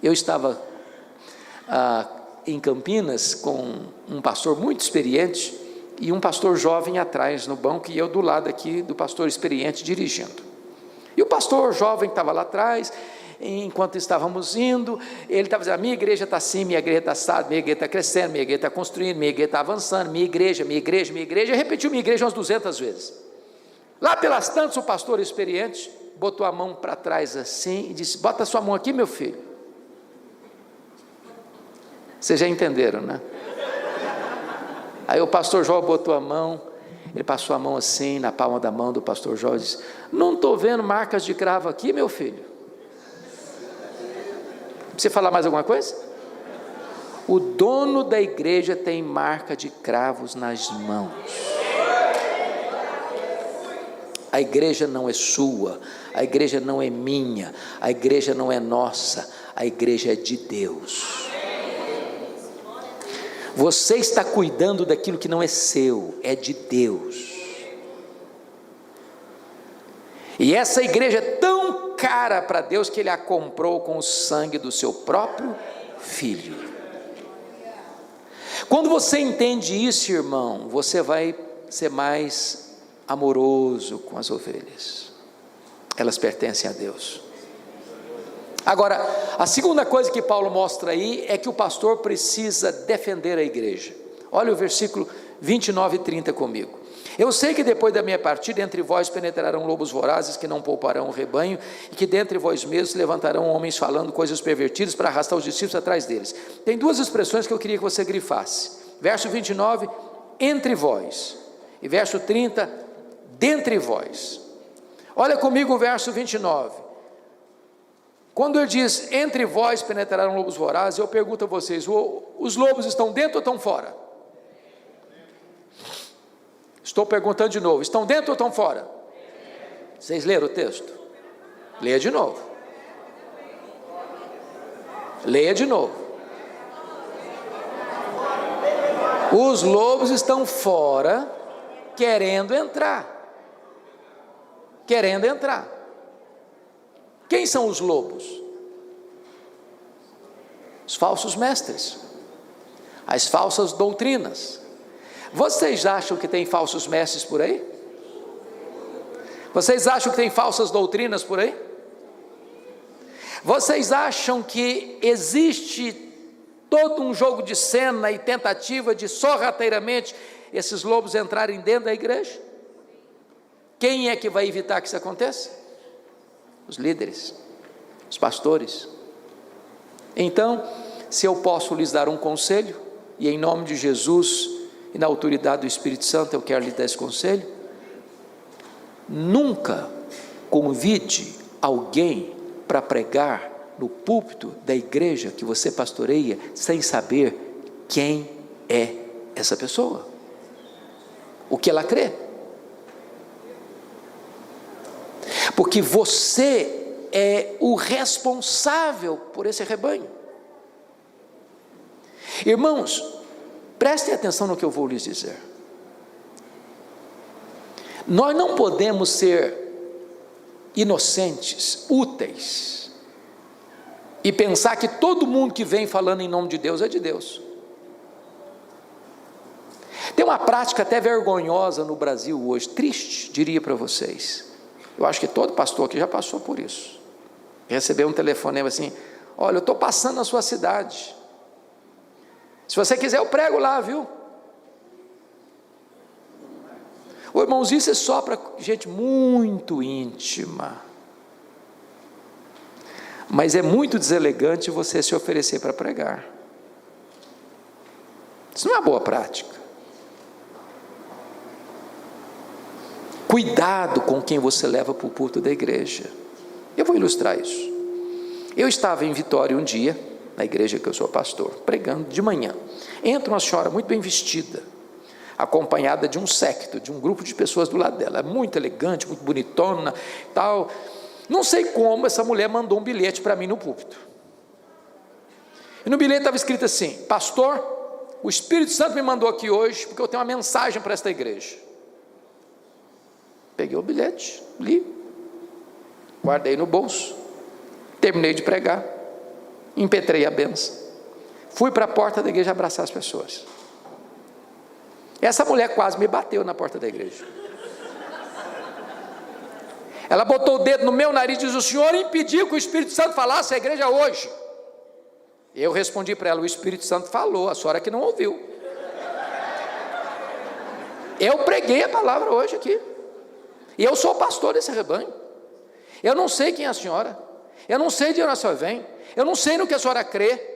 Eu estava em Campinas com um pastor muito experiente e um pastor jovem atrás no banco, e eu do lado aqui do pastor experiente dirigindo. E o pastor jovem estava lá atrás, enquanto estávamos indo, ele estava dizendo, a minha igreja está assim, minha igreja está assado, minha igreja está crescendo, minha igreja está construindo, minha igreja está avançando, minha igreja, e repetiu minha igreja umas 200 vezes. Lá pelas tantas, o pastor experiente botou a mão para trás assim e disse, bota a sua mão aqui, meu filho. Vocês já entenderam, né? Aí o pastor Jó botou a mão, ele passou a mão assim, na palma da mão do pastor Jó, e disse, não estou vendo marcas de cravo aqui, meu filho. Precisa falar mais alguma coisa? O dono da igreja tem marca de cravos nas mãos. A igreja não é sua, a igreja não é minha, a igreja não é nossa, a igreja é de Deus. Você está cuidando daquilo que não é seu, é de Deus. E essa igreja é tão cara para Deus que Ele a comprou com o sangue do seu próprio Filho. Quando você entende isso, irmão, você vai ser mais amoroso com as ovelhas. Elas pertencem a Deus. Agora, a segunda coisa que Paulo mostra aí é que o pastor precisa defender a igreja. Olha o versículo 29 e 30 comigo. Eu sei que depois da minha partida entre vós penetrarão lobos vorazes que não pouparão o rebanho, e que dentre vós mesmos se levantarão homens falando coisas pervertidas para arrastar os discípulos atrás deles. Tem duas expressões que eu queria que você grifasse. Verso 29, entre vós, e verso 30, dentre vós. Olha comigo o verso 29. Quando ele diz, entre vós penetrarão lobos vorazes, eu pergunto a vocês, os lobos estão dentro ou estão fora? Estou perguntando de novo, estão dentro ou estão fora? Vocês leram o texto? Leia de novo. Leia de novo. Os lobos estão fora, querendo entrar. Querendo entrar. Quem são os lobos? Os falsos mestres, as falsas doutrinas. Vocês acham que tem falsos mestres por aí? Vocês acham que tem falsas doutrinas por aí? Vocês acham que existe todo um jogo de cena e tentativa de sorrateiramente esses lobos entrarem dentro da igreja? Quem é que vai evitar que isso aconteça? Os líderes, os pastores. Então, se eu posso lhes dar um conselho, e em nome de Jesus e na autoridade do Espírito Santo eu quero lhes dar esse conselho, nunca convide alguém para pregar no púlpito da igreja que você pastoreia sem saber quem é essa pessoa. o que ela crê. Porque você é o responsável por esse rebanho. Irmãos, prestem atenção no que eu vou lhes dizer. Nós não podemos ser inocentes, úteis, e pensar que todo mundo que vem falando em nome de Deus é de Deus. Tem uma prática até vergonhosa no Brasil hoje, triste, diria para vocês. Eu acho que todo pastor aqui já passou por isso. Recebeu um telefonema assim: olha, eu estou passando na sua cidade, se você quiser eu prego lá, viu? Ô, irmãos, isso é só para gente muito íntima, mas é muito deselegante você se oferecer para pregar. Isso não é uma boa prática. Cuidado com quem você leva para o púlpito da igreja. Eu vou ilustrar isso. Eu estava em Vitória um dia, na igreja que eu sou pastor, pregando de manhã. Entra uma senhora muito bem vestida, acompanhada de um séquito, de um grupo de pessoas do lado dela, muito elegante, muito bonitona, tal. Não sei como essa mulher mandou um bilhete para mim no púlpito. E no bilhete estava escrito assim: pastor, o Espírito Santo me mandou aqui hoje, porque eu tenho uma mensagem para esta igreja. Peguei o bilhete, li, guardei no bolso, terminei de pregar, impetrei a benção, fui para a porta da igreja abraçar as pessoas. Essa mulher quase me bateu na porta da igreja. Ela botou o dedo no meu nariz e disse: o senhor impediu que o Espírito Santo falasse à igreja hoje. Eu respondi para ela: o Espírito Santo falou, a senhora que não ouviu. Eu preguei a palavra hoje aqui, e eu sou o pastor desse rebanho. Eu não sei quem é a senhora, eu não sei de onde a senhora vem, eu não sei no que a senhora crê,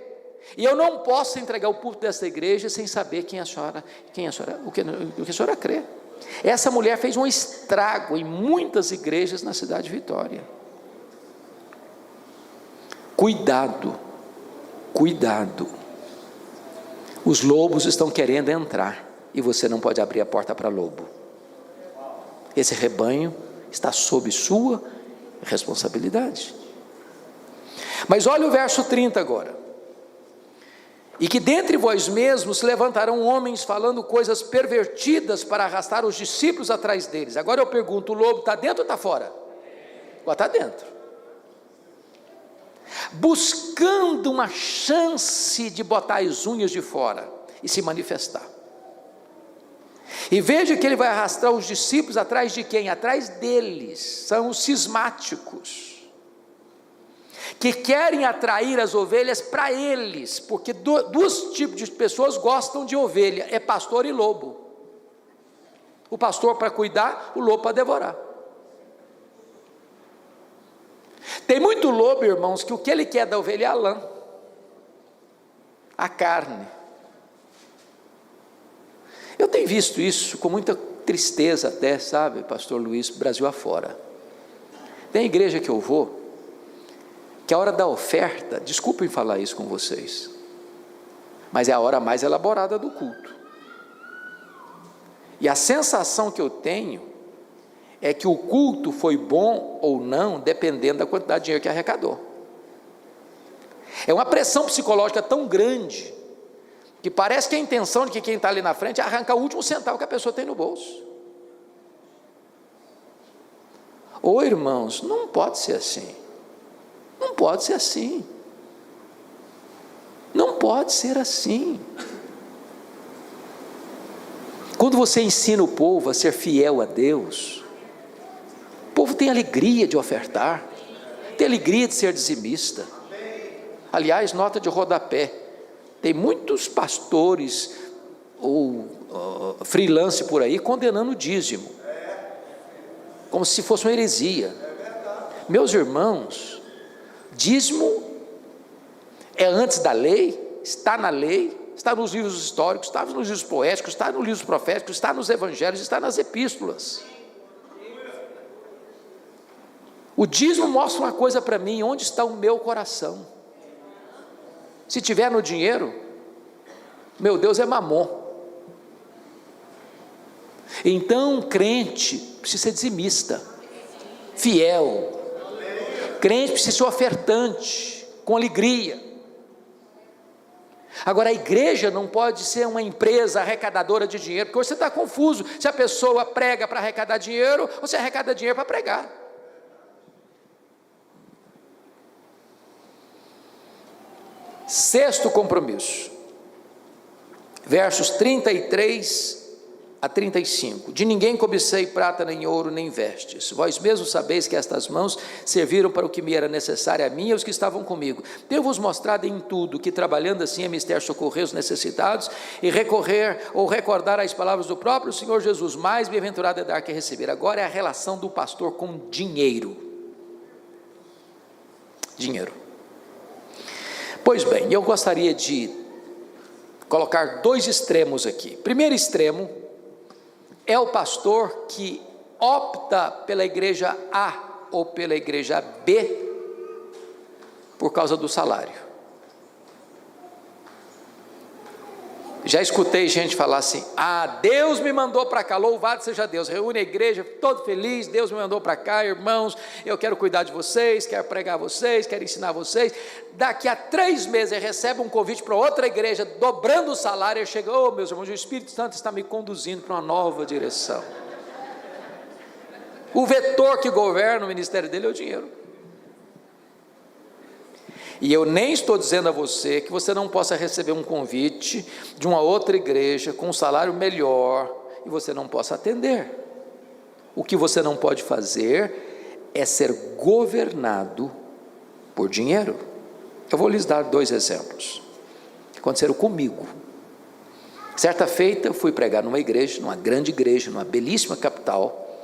e eu não posso entregar o púlpito dessa igreja sem saber o que a senhora, o que a senhora crê. Essa mulher fez um estrago em muitas igrejas na cidade de Vitória. Cuidado, cuidado. Os lobos estão querendo entrar, e você não pode abrir a porta para lobo. Esse rebanho está sob sua responsabilidade. Mas olha o verso 30 agora. E que dentre vós mesmos se levantarão homens falando coisas pervertidas para arrastar os discípulos atrás deles. Agora eu pergunto: o lobo está dentro ou está fora? Agora está dentro. Buscando uma chance de botar as unhas de fora e se manifestar. E veja que ele vai arrastar os discípulos atrás de quem? Atrás deles. São os cismáticos, que querem atrair as ovelhas para eles, porque dois tipos de pessoas gostam de ovelha: é pastor e lobo. O pastor para cuidar, o lobo para devorar. Tem muito lobo, irmãos, que o que ele quer da ovelha é a lã, a carne. Eu tenho visto isso com muita tristeza até, sabe, pastor Luiz, Brasil afora. Tem igreja que eu vou, que a hora da oferta, desculpem falar isso com vocês, mas é a hora mais elaborada do culto. E a sensação que eu tenho é que o culto foi bom ou não, dependendo da quantidade de dinheiro que arrecadou. É uma pressão psicológica tão grande, que parece que a intenção de que quem está ali na frente é arrancar o último centavo que a pessoa tem no bolso. Ô irmãos, não pode ser assim. Não pode ser assim. Não pode ser assim. Quando você ensina o povo a ser fiel a Deus, o povo tem alegria de ofertar, tem alegria de ser dizimista. Aliás, nota de rodapé: tem muitos pastores ou freelance por aí condenando o dízimo, como se fosse uma heresia. Meus irmãos, dízimo é antes da lei, está na lei, está nos livros históricos, está nos livros poéticos, está nos livros proféticos, está nos evangelhos, está nas epístolas. O dízimo mostra uma coisa para mim: onde está o meu coração. Se tiver no dinheiro, meu Deus é mamon. Então, crente precisa ser dizimista, fiel. Crente precisa ser ofertante, com alegria. Agora, a igreja não pode ser uma empresa arrecadadora de dinheiro, porque você está confuso se a pessoa prega para arrecadar dinheiro ou se arrecada dinheiro para pregar. Sexto compromisso, versos 33 a 35. De ninguém cobicei prata, nem ouro, nem vestes. Vós mesmos sabeis que estas mãos serviram para o que me era necessário, a mim e aos que estavam comigo. Tenho-vos mostrado em tudo que, trabalhando assim, é mister socorrer os necessitados e recorrer ou recordar as palavras do próprio Senhor Jesus. Mais bem-aventurado é dar que receber. Agora é a relação do pastor com dinheiro. Dinheiro. Pois bem, eu gostaria de colocar dois extremos aqui. Primeiro extremo é o pastor que opta pela igreja A ou pela igreja B por causa do salário. Já escutei gente falar assim: Deus me mandou para cá, louvado seja Deus, reúne a igreja, todo feliz, Deus me mandou para cá, irmãos, eu quero cuidar de vocês, quero pregar vocês, quero ensinar vocês. Daqui a 3 meses ele recebe um convite para outra igreja, dobrando o salário, ele chega: meus irmãos, o Espírito Santo está me conduzindo para uma nova direção. O vetor que governa o ministério dele é o dinheiro. E eu nem estou dizendo a você que você não possa receber um convite de uma outra igreja com um salário melhor e você não possa atender. O que você não pode fazer é ser governado por dinheiro. Eu vou lhes dar 2 exemplos que aconteceram comigo. Certa feita eu fui pregar numa igreja, numa grande igreja, numa belíssima capital,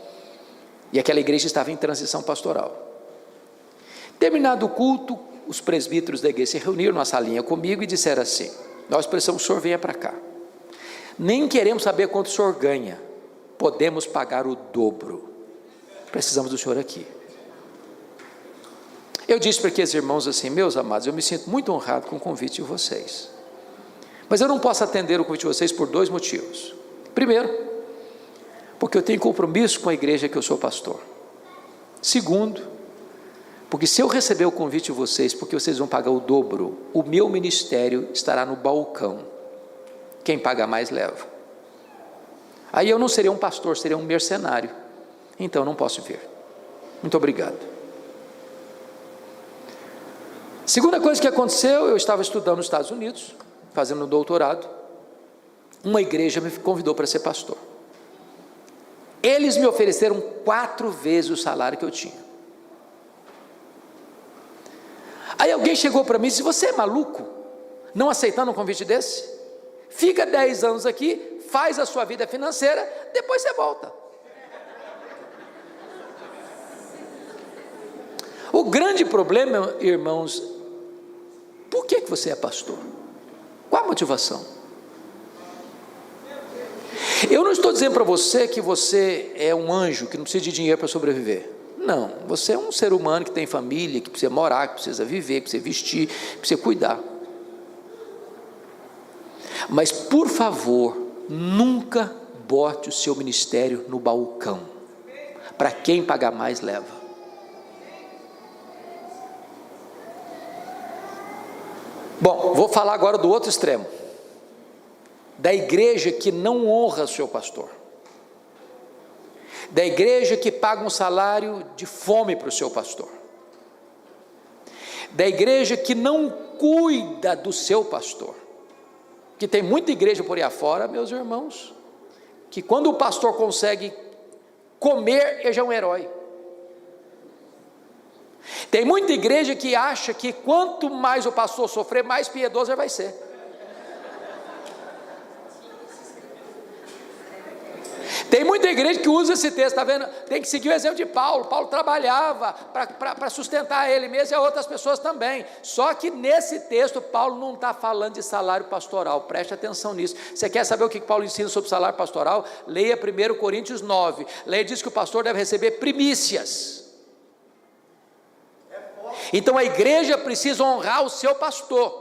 e aquela igreja estava em transição pastoral. Terminado o culto, os presbíteros da igreja se reuniram numa salinha comigo e disseram assim: nós precisamos que o senhor venha para cá, nem queremos saber quanto o senhor ganha, podemos pagar o dobro, precisamos do senhor aqui. Eu disse para aqueles irmãos assim: meus amados, eu me sinto muito honrado com o convite de vocês, mas eu não posso atender o convite de vocês por 2 motivos. Primeiro, porque eu tenho compromisso com a igreja que eu sou pastor. Segundo, porque se eu receber o convite de vocês, porque vocês vão pagar o dobro, o meu ministério estará no balcão, quem paga mais leva. Aí eu não seria um pastor, seria um mercenário, então não posso vir. Muito obrigado. Segunda coisa que aconteceu, eu estava estudando nos Estados Unidos, fazendo um doutorado, uma igreja me convidou para ser pastor. Eles me ofereceram 4 vezes o salário que eu tinha. Aí alguém chegou para mim e disse: você é maluco, não aceitando um convite desse? Fica 10 anos aqui, faz a sua vida financeira, depois você volta. O grande problema, irmãos, por que você é pastor? Qual a motivação? Eu não estou dizendo para você que você é um anjo que não precisa de dinheiro para sobreviver. Não, você é um ser humano que tem família, que precisa morar, que precisa viver, que precisa vestir, que precisa cuidar. Mas, por favor, nunca bote o seu ministério no balcão. Para quem pagar mais, leva. Bom, vou falar agora do outro extremo. Da igreja que não honra o seu pastor. Da igreja que paga um salário de fome para o seu pastor, da igreja que não cuida do seu pastor, que tem muita igreja por aí afora, meus irmãos, que quando o pastor consegue comer, ele já é um herói. Tem muita igreja que acha que quanto mais o pastor sofrer, mais piedoso ele vai ser. Tem muita igreja que usa esse texto, está vendo? Tem que seguir o exemplo de Paulo. Paulo trabalhava para sustentar ele mesmo e outras pessoas também. Só que nesse texto, Paulo não está falando de salário pastoral. Preste atenção nisso. Você quer saber o que Paulo ensina sobre salário pastoral? Leia 1 Coríntios 9. Leia, diz que o pastor deve receber primícias. Então a igreja precisa honrar o seu pastor.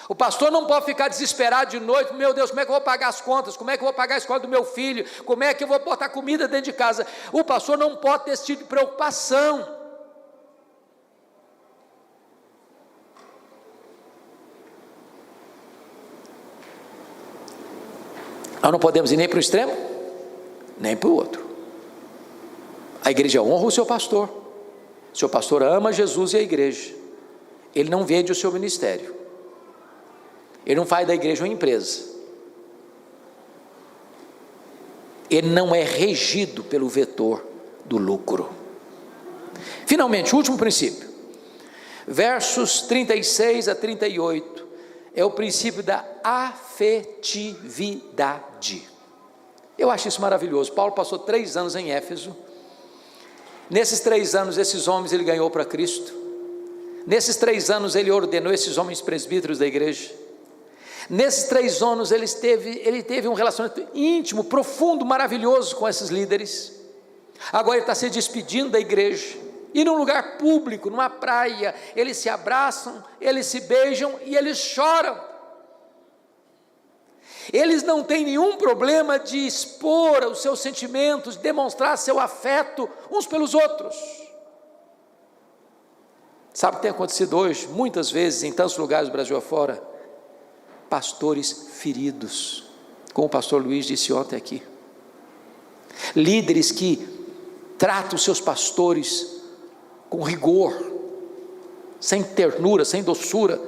O pastor não pode ficar desesperado de noite: meu Deus, como é que eu vou pagar as contas? Como é que eu vou pagar a escola do meu filho? Como é que eu vou botar comida dentro de casa? O pastor não pode ter esse tipo de preocupação. Nós não podemos ir nem para o extremo, nem para o outro. A igreja honra o seu pastor. O seu pastor ama Jesus e a igreja. Ele não vende o seu ministério. Ele não faz da igreja uma empresa. Ele não é regido pelo vetor do lucro. Finalmente, o último princípio, versos 36 a 38, é o princípio da afetividade. Eu acho isso maravilhoso. Paulo passou 3 anos em Éfeso. Nesses 3 anos, esses homens ele ganhou para Cristo. Nesses 3 anos, ele ordenou esses homens presbíteros da igreja. Nesses 3 anos, ele teve um relacionamento íntimo, profundo, maravilhoso com esses líderes. Agora ele está se despedindo da igreja. E num lugar público, numa praia, eles se abraçam, eles se beijam e eles choram. Eles não têm nenhum problema de expor os seus sentimentos, de demonstrar seu afeto uns pelos outros. Sabe o que tem acontecido hoje, muitas vezes, em tantos lugares do Brasil afora? Pastores feridos, como o pastor Luiz disse ontem aqui. Líderes que tratam os seus pastores com rigor, sem ternura, sem doçura.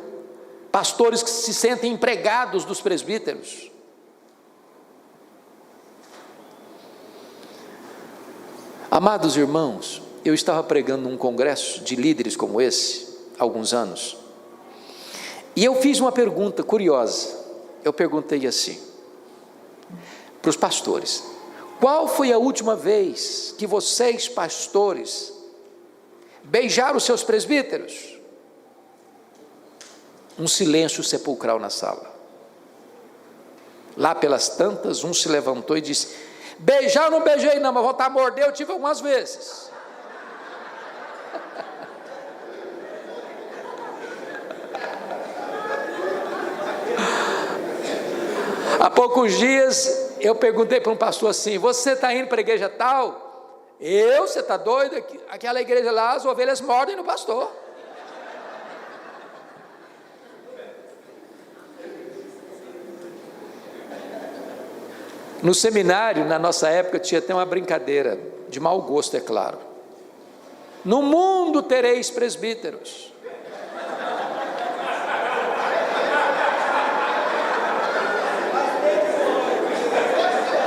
Pastores que se sentem empregados dos presbíteros. Amados irmãos, eu estava pregando num congresso de líderes como esse, há alguns anos, e eu fiz uma pergunta curiosa. Eu perguntei assim, para os pastores: qual foi a última vez que vocês, pastores, beijaram os seus presbíteros? Um silêncio sepulcral na sala. Lá pelas tantas, um se levantou e disse: beijar eu não beijei não, mas voltar a morder eu tive algumas vezes. Há poucos dias eu perguntei para um pastor assim: você está indo para a igreja tal? Você está doido? Aquela igreja lá, as ovelhas mordem no pastor. No seminário, na nossa época, tinha até uma brincadeira, de mau gosto, é claro. No mundo tereis presbíteros.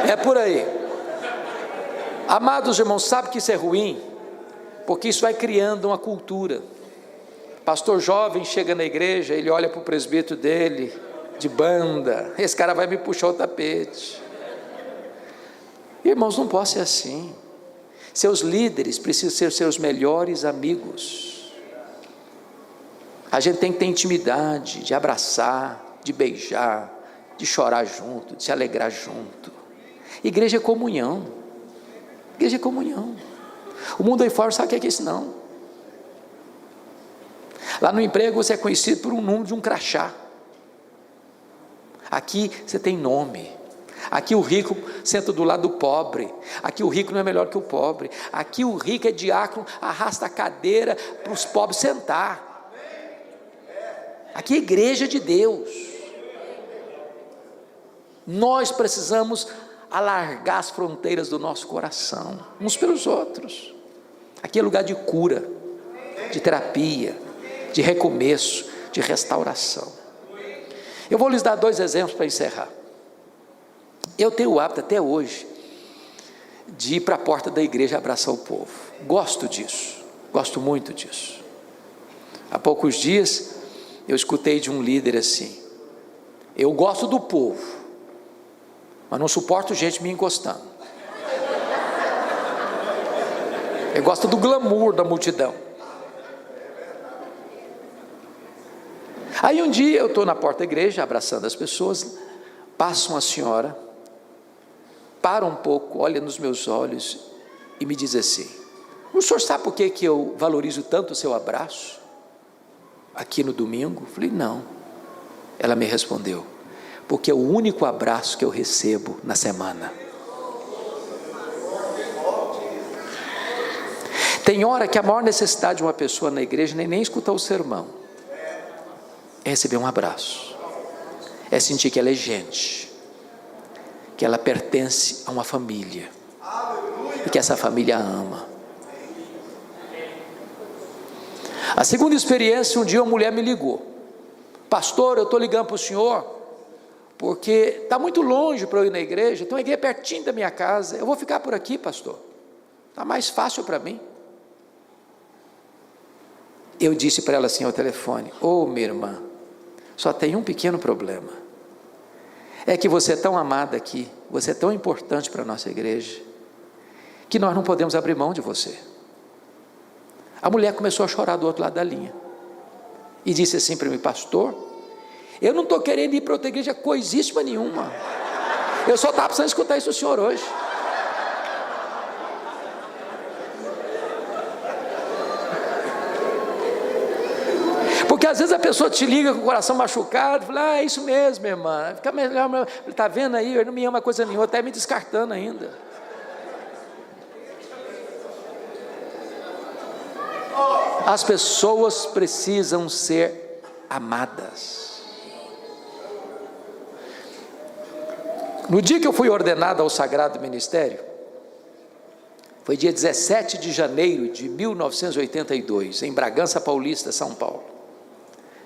É por aí. Amados irmãos, sabe que isso é ruim? Porque isso vai criando uma cultura. Pastor jovem chega na igreja, ele olha para o presbítero dele, de banda: esse cara vai me puxar o tapete. Irmãos, não pode ser assim. Seus líderes precisam ser seus melhores amigos. A gente tem que ter intimidade, de abraçar, de beijar, de chorar junto, de se alegrar junto. Igreja é comunhão. Igreja é comunhão. O mundo aí fora sabe o que é isso não. Lá no emprego você é conhecido por um número de um crachá. Aqui você tem nome. Aqui o rico senta do lado do pobre. Aqui o rico não é melhor que o pobre. Aqui o rico é diácono, arrasta a cadeira para os pobres sentar. Aqui é igreja de Deus. Nós precisamos alargar as fronteiras do nosso coração, uns pelos outros. Aqui é lugar de cura, de terapia, de recomeço, de restauração. Eu vou lhes dar 2 exemplos para encerrar. Eu tenho o hábito até hoje de ir para a porta da igreja abraçar o povo. Gosto disso, gosto muito disso. Há poucos dias eu escutei de um líder assim: eu gosto do povo, mas não suporto gente me encostando. Eu gosto do glamour da multidão. Aí um dia eu estou na porta da igreja abraçando as pessoas, passa uma senhora, para um pouco, olha nos meus olhos e me diz assim: o senhor sabe por que eu valorizo tanto o seu abraço aqui no domingo? Eu falei: não, Ela me respondeu: porque é o único abraço que eu recebo na semana. Tem hora que a maior necessidade de uma pessoa na igreja nem escutar o sermão, é receber um abraço, é sentir que ela é gente, que ela pertence a uma família, e que essa família a ama. A segunda experiência, um dia uma mulher me ligou: pastor, eu estou ligando para o senhor, porque está muito longe para eu ir na igreja, tem uma igreja pertinho da minha casa, eu vou ficar por aqui, pastor, está mais fácil para mim. Eu disse para ela assim ao telefone: ô minha irmã, só tem um pequeno problema, é que você é tão amada aqui, você é tão importante para a nossa igreja, que nós não podemos abrir mão de você. A mulher começou a chorar do outro lado da linha, e disse assim para mim: pastor, eu não estou querendo ir para outra igreja coisíssima nenhuma, eu só estava precisando escutar isso do senhor hoje. Porque às vezes a pessoa te liga com o coração machucado, fala: é isso mesmo, minha irmã, fica melhor, está vendo aí, ele não me ama coisa nenhuma, até me descartando ainda. As pessoas precisam ser amadas. No dia que eu fui ordenado ao Sagrado Ministério, foi dia 17 de janeiro de 1982, em Bragança Paulista, São Paulo.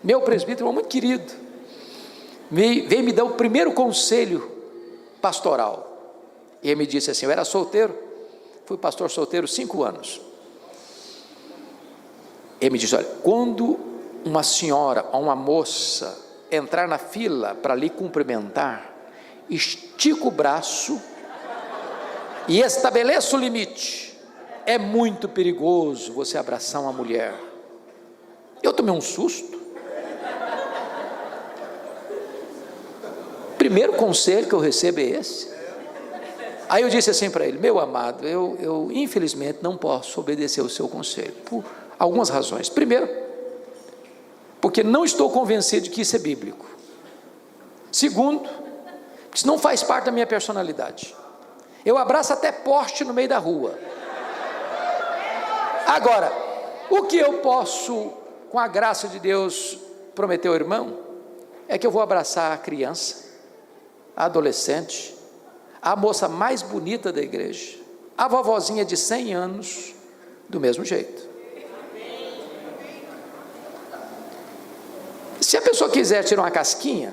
Meu presbítero, muito querido, veio me dar o primeiro conselho pastoral, e ele me disse assim: eu era solteiro, fui pastor solteiro 5 anos, ele me disse: olha, quando uma senhora ou uma moça entrar na fila para lhe cumprimentar, estica o braço e estabeleça o limite, é muito perigoso você abraçar uma mulher. Eu tomei um susto. Primeiro conselho que eu recebo é esse. Aí eu disse assim para ele: meu amado, eu infelizmente não posso obedecer o seu conselho, por algumas razões. Primeiro, porque não estou convencido de que isso é bíblico. Segundo, porque isso não faz parte da minha personalidade. Eu abraço até poste no meio da rua. Agora, o que eu posso, com a graça de Deus, prometer ao irmão, é que eu vou abraçar a criança, a adolescente, a moça mais bonita da igreja, a vovozinha de 100 anos, do mesmo jeito. Se a pessoa quiser tirar uma casquinha,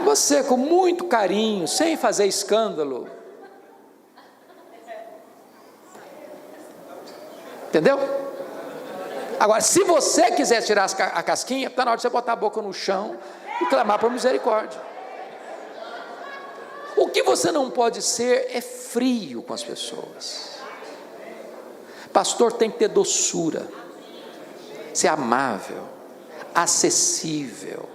você, com muito carinho, sem fazer escândalo, entendeu? Agora, se você quiser tirar a casquinha, está na hora de você botar a boca no chão e clamar por misericórdia. O que você não pode ser é frio com as pessoas. Pastor tem que ter doçura, ser amável, acessível.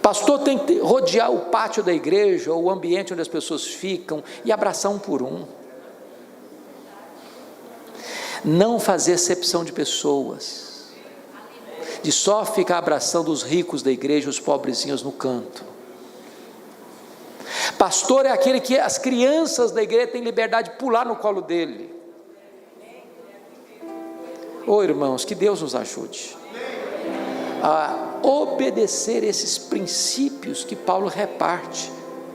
Pastor tem que rodear o pátio da igreja, ou o ambiente onde as pessoas ficam, e abraçar um por um. Não fazer acepção de pessoas, de só ficar abraçando os ricos da igreja, os pobrezinhos no canto. Pastor é aquele que as crianças da igreja têm liberdade de pular no colo dele. Ô irmãos, que Deus nos ajude a obedecer esses princípios que Paulo reparte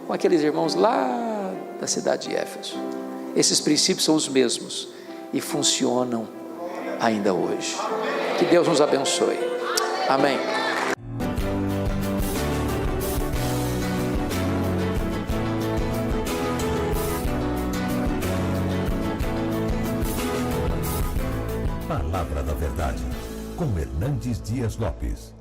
com aqueles irmãos lá da cidade de Éfeso. Esses princípios são os mesmos e funcionam ainda hoje. Que Deus nos abençoe. Amém. Palavra da Verdade, com Hernandes Dias Lopes.